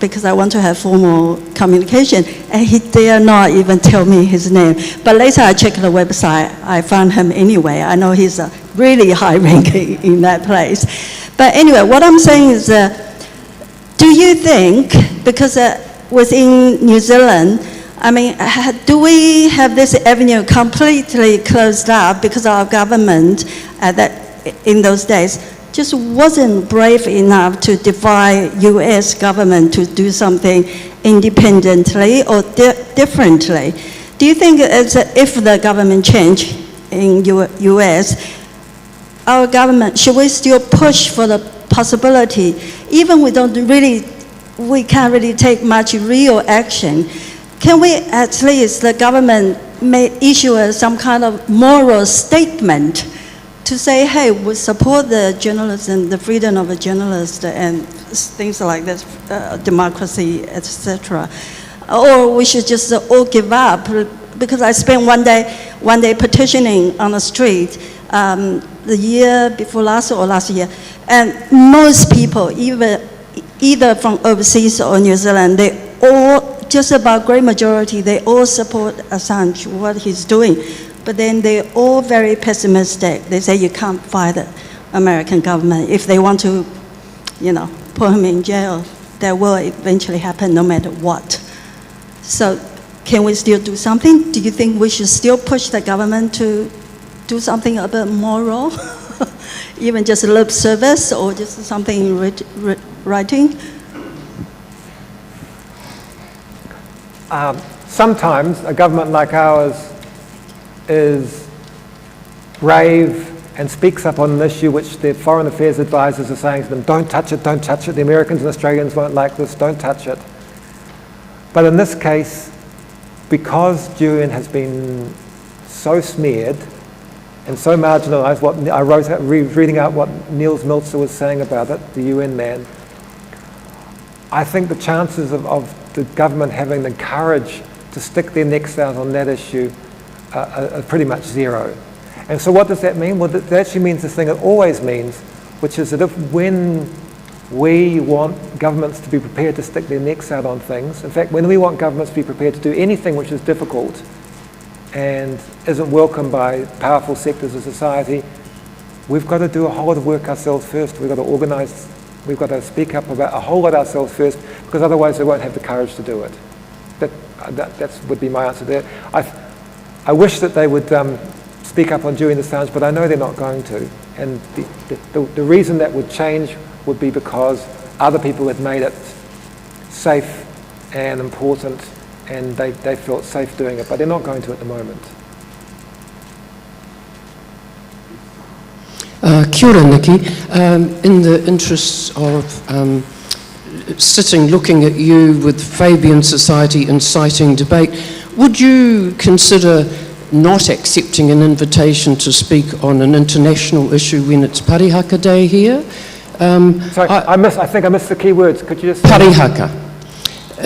Because I want to have formal communication, and he dare not even tell me his name. But later I checked the website, I found him anyway. I know he's a really high ranking in that place. But anyway, what I'm saying is, do you think, because within New Zealand, do we have this avenue completely closed up because our government in those days just wasn't brave enough to defy US government to do something independently or differently? Do you think if the government change in US, our government, should we still push for the possibility, even we can't really take much real action, can we at least, the government may issue some kind of moral statement to say, hey, we support the journalism, the freedom of a journalist and things like this, democracy, etc. Or we should just all give up, because I spent one day petitioning on the street the year before last or last year, and most people, either from overseas or New Zealand, they all, just about great majority, they all support Assange, what he's doing. But then they're all very pessimistic. They say you can't fight the American government. If they want to, put him in jail, that will eventually happen no matter what. So can we still do something? Do you think we should still push the government to do something a bit moral? Even just lip service or just something in writing? Sometimes a government like ours is brave and speaks up on an issue which their foreign affairs advisors are saying to them, don't touch it, don't touch it. The Americans and Australians won't like this, don't touch it. But in this case, because Julian has been so smeared and so marginalised, what I wrote, reading out what Niels Meltzer was saying about it, the UN man, I think the chances of the government having the courage to stick their necks out on that issue are pretty much zero. And so what does that mean? Well, that actually means the thing it always means, which is that when we want governments to be prepared to stick their necks out on things, in fact, when we want governments to be prepared to do anything which is difficult and isn't welcomed by powerful sectors of society, we've got to do a whole lot of work ourselves first. We've got to organise, we've got to speak up about a whole lot ourselves first, because otherwise we won't have the courage to do it. That would be my answer there. I wish that they would speak up on Julian Assange, but I know they're not going to. And the reason that would change would be because other people had made it safe and important, and they felt safe doing it, but they're not going to at the moment. Kia ora, Nicky. In the interests of looking at you with Fabian Society inciting debate, would you consider not accepting an invitation to speak on an international issue when it's Parihaka Day here? Sorry, I think I missed the key words. Could you just... Parihaka.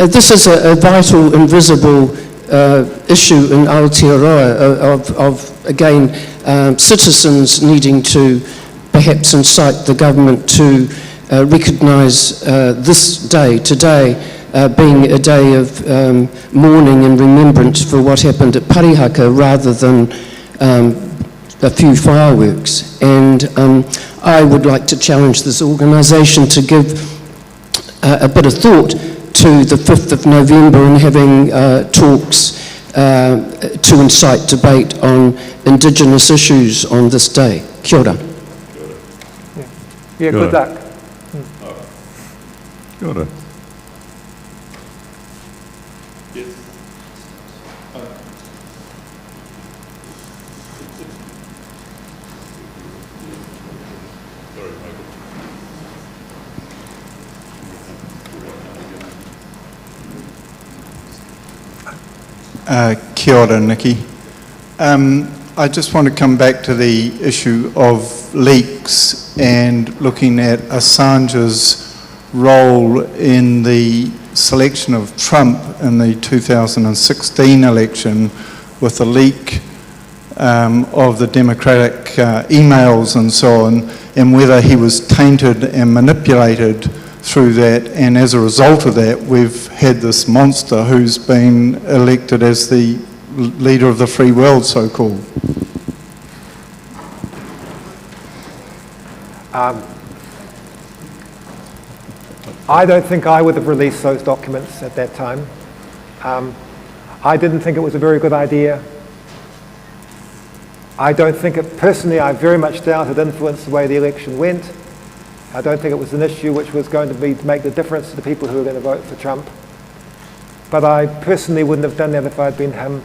This is a vital, invisible issue in Aotearoa of again, citizens needing to perhaps incite the government to recognise this day, today, being a day of mourning and remembrance for what happened at Parihaka rather than a few fireworks. And I would like to challenge this organisation to give a bit of thought to the 5th of November and having talks to incite debate on Indigenous issues on this day. Kia ora. Yeah, good luck. Kia ora. Kia ora, Nicky. I just want to come back to the issue of leaks and looking at Assange's role in the selection of Trump in the 2016 election with the leak of the Democratic emails and so on, and whether he was tainted and manipulated through that, and as a result of that we've had this monster who's been elected as the leader of the free world, so-called. I don't think I would have released those documents at that time. I didn't think it was a very good idea. I don't think it, personally, I very much doubt it influenced the way the election went. I don't think it was an issue which was going to make the difference to the people who were going to vote for Trump. But I personally wouldn't have done that if I'd been him.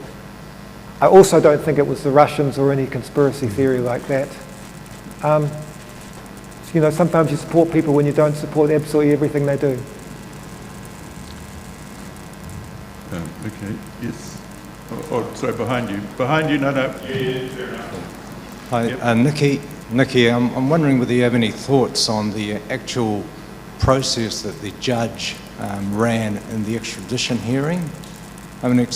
I also don't think it was the Russians or any conspiracy theory like that. You know, sometimes you support people when you don't support absolutely everything they do. Okay, yes. Oh, sorry, behind you. Behind you, no. Yeah, fair enough. Hi, Yep. Nicky, I'm wondering whether you have any thoughts on the actual process that the judge ran in the extradition hearing. I mean, it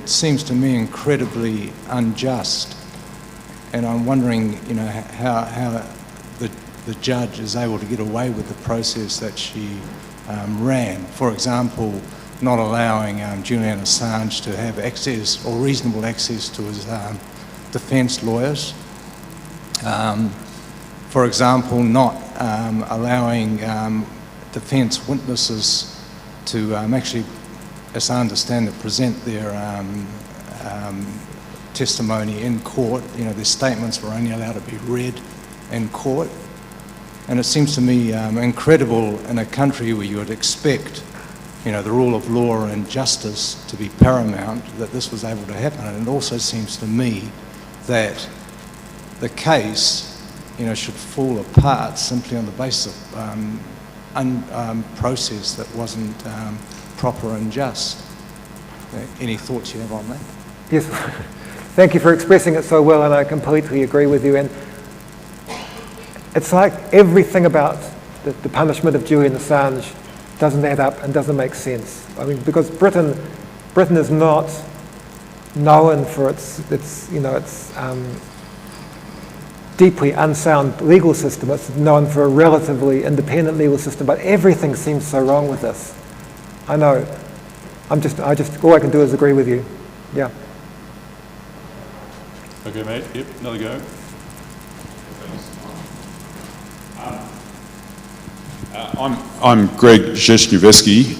seems to me incredibly unjust, and I'm wondering, you know, how the judge is able to get away with the process that she ran. For example, not allowing Julian Assange to have access or reasonable access to his defence lawyers. For example, not allowing defence witnesses to actually, as I understand it, present their testimony in court. You know, their statements were only allowed to be read in court. And it seems to me incredible in a country where you would expect, you know, the rule of law and justice to be paramount, that this was able to happen. And it also seems to me that the case, you know, should fall apart simply on the basis of process that wasn't proper and just. Any thoughts you have on that? Yes, thank you for expressing it so well, and I completely agree with you. And it's like everything about the punishment of Julian Assange doesn't add up and doesn't make sense. I mean, because Britain is not known for its deeply unsound legal system. It's known for a relatively independent legal system, but everything seems so wrong with this. I know. All I can do is agree with you. Yeah. Okay, mate. Yep, another go. I'm Greg Zheshneveski,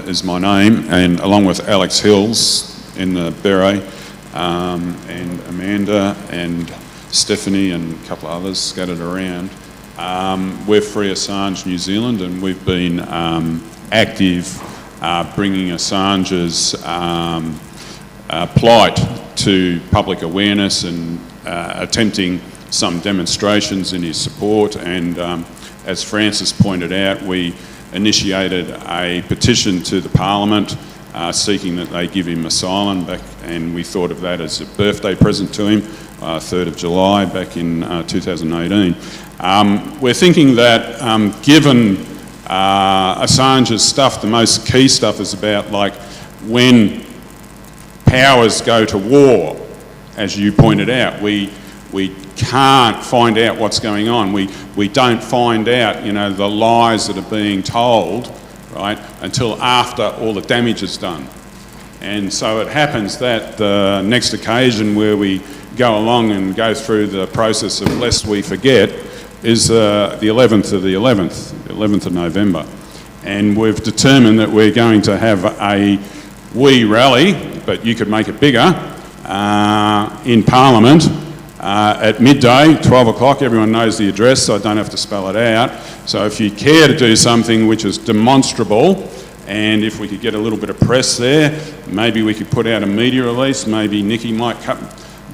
is my name, and along with Alex Hills in the beret, and Amanda and Stephanie and a couple of others scattered around. We're Free Assange New Zealand, and we've been active bringing Assange's plight to public awareness and attempting some demonstrations in his support. And as Francis pointed out, we initiated a petition to the Parliament seeking that they give him asylum back, and we thought of that as a birthday present to him, 3rd of July back in 2018. We're thinking that given Assange's stuff, the most key stuff is about like when powers go to war, as you pointed out. We can't find out what's going on. We don't find out, you know, the lies that are being told, right, until after all the damage is done. And so it happens that the next occasion where we go along and go through the process of lest we forget is the 11th of November. And we've determined that we're going to have a wee rally, but you could make it bigger, in Parliament at midday, 12 o'clock. Everyone knows the address, so I don't have to spell it out. So if you care to do something which is demonstrable, and if we could get a little bit of press there, maybe we could put out a media release, maybe Nicky might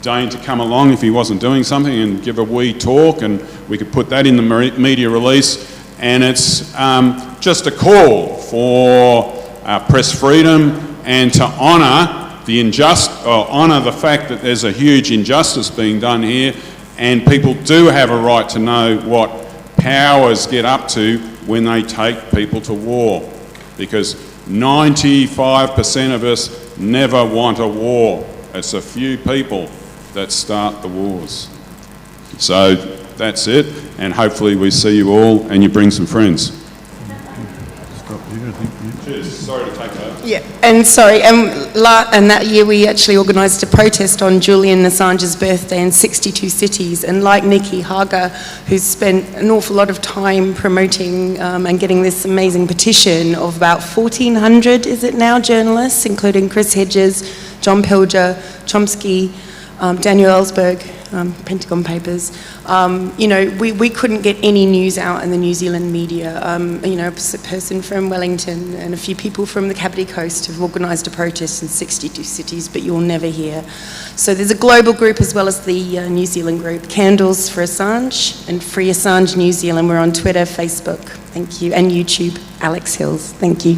deign to come along if he wasn't doing something and give a wee talk, and we could put that in the media release. And it's just a call for press freedom and to honour the fact that there's a huge injustice being done here, and people do have a right to know what powers get up to when they take people to war, because 95% of us never want a war. It's a few people that start the wars. So that's it, and hopefully we see you all and you bring some friends. Cheers. Sorry to take that. Yeah, and sorry, and that year we actually organised a protest on Julian Assange's birthday in 62 cities, and like Nicky Hager, who's spent an awful lot of time promoting and getting this amazing petition of about 1,400, is it now, journalists, including Chris Hedges, John Pilger, Chomsky, Daniel Ellsberg, Pentagon Papers. You know, we couldn't get any news out in the New Zealand media. You know, a person from Wellington and a few people from the Kapiti Coast have organised a protest in 62 cities, but you'll never hear. So there's a global group as well as the New Zealand group, Candles for Assange and Free Assange New Zealand. We're on Twitter, Facebook, thank you, and YouTube, Alex Hills, thank you.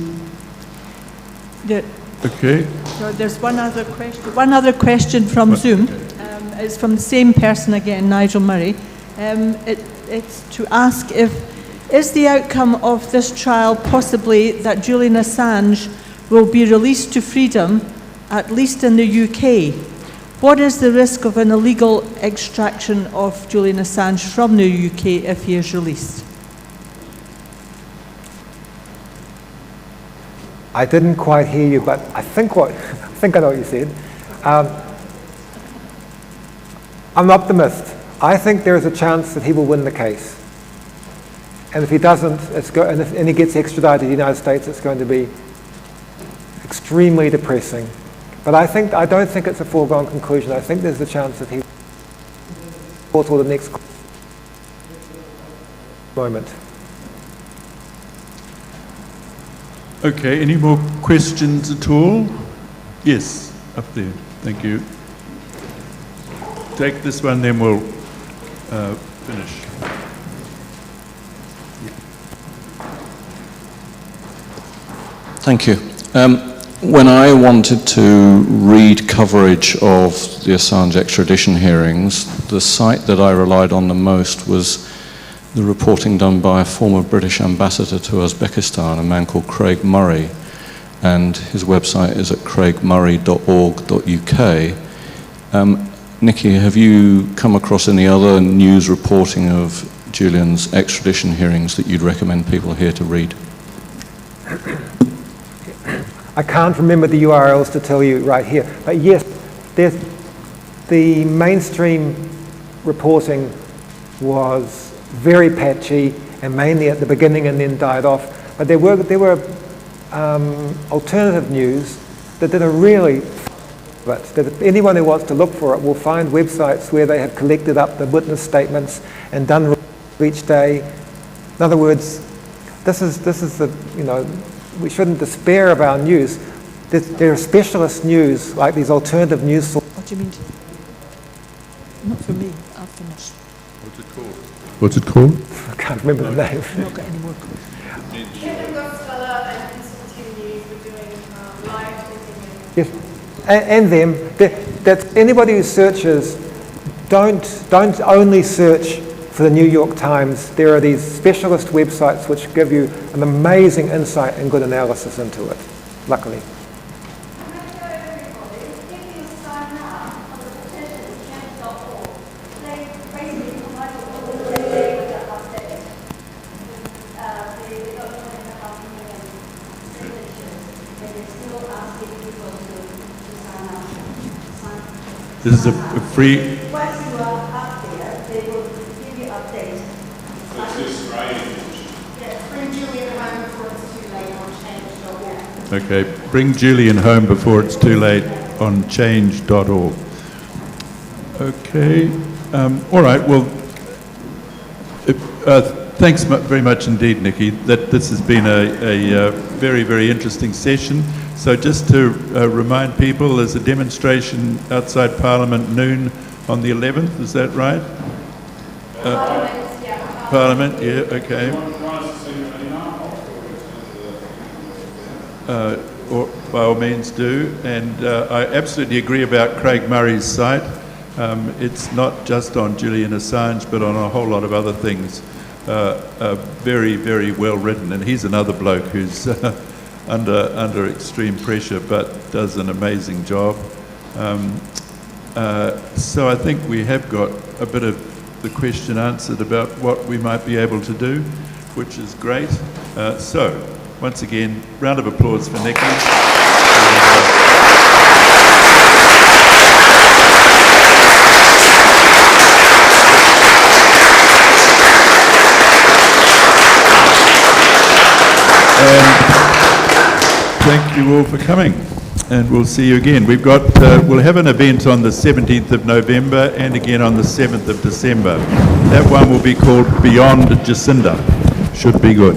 Okay. So there's one other question from Zoom. It's from the same person again, Nigel Murray. It's to ask is the outcome of this trial possibly that Julian Assange will be released to freedom, at least in the UK? What is the risk of an illegal extraction of Julian Assange from the UK if he is released? I didn't quite hear you, but I think I know what you said. I'm an optimist. I think there is a chance that he will win the case. And if he doesn't, and he gets extradited to the United States, it's going to be extremely depressing. But I don't think it's a foregone conclusion. I think there's a chance that he will till the next moment. Okay, any more questions at all? Yes, up there. Thank you. Take this one, then we'll finish. Thank you. When I wanted to read coverage of the Assange extradition hearings, the site that I relied on the most was the reporting done by a former British ambassador to Uzbekistan, a man called Craig Murray, and his website is at craigmurray.org.uk. Nicky, have you come across any other news reporting of Julian's extradition hearings that you'd recommend people here to read? I can't remember the URLs to tell you right here, but yes, the mainstream reporting was very patchy and mainly at the beginning and then died off. But there were alternative news that did a really that anyone who wants to look for it will find websites where they have collected up the witness statements and done each day. In other words, this is the, you know, we shouldn't despair of our news. There are specialist news, like these alternative news sources. What do you mean? Not for me, I'll finish. What's it called? What's it called? I can't remember the name. I've not got any more questions. Yes, and them. That anybody who searches, don't only search for the New York Times. There are these specialist websites which give you an amazing insight and good analysis into it, luckily. This is a free... Once you are up there, they will give you updates. Yeah, bring Julian home before it's too late on change.org. Okay, bring Julian home before it's too late on change.org. Okay, all right, well, thanks very much indeed, Nicky. This has been a very, very interesting session. So just to remind people, there's a demonstration outside Parliament noon on the 11th, is that right? Parliament, yeah, okay. Or by all means do. And I absolutely agree about Craig Murray's site. It's not just on Julian Assange, but on a whole lot of other things. Very, very well written. And he's another bloke who's under extreme pressure, but does an amazing job. So I think we have got a bit of the question answered about what we might be able to do, which is great. So, once again, round of applause for Nicky. And thank you all for coming, and we'll see you again. We've got, we'll have an event on the 17th of November and again on the 7th of December. That one will be called Beyond Jacinda. Should be good.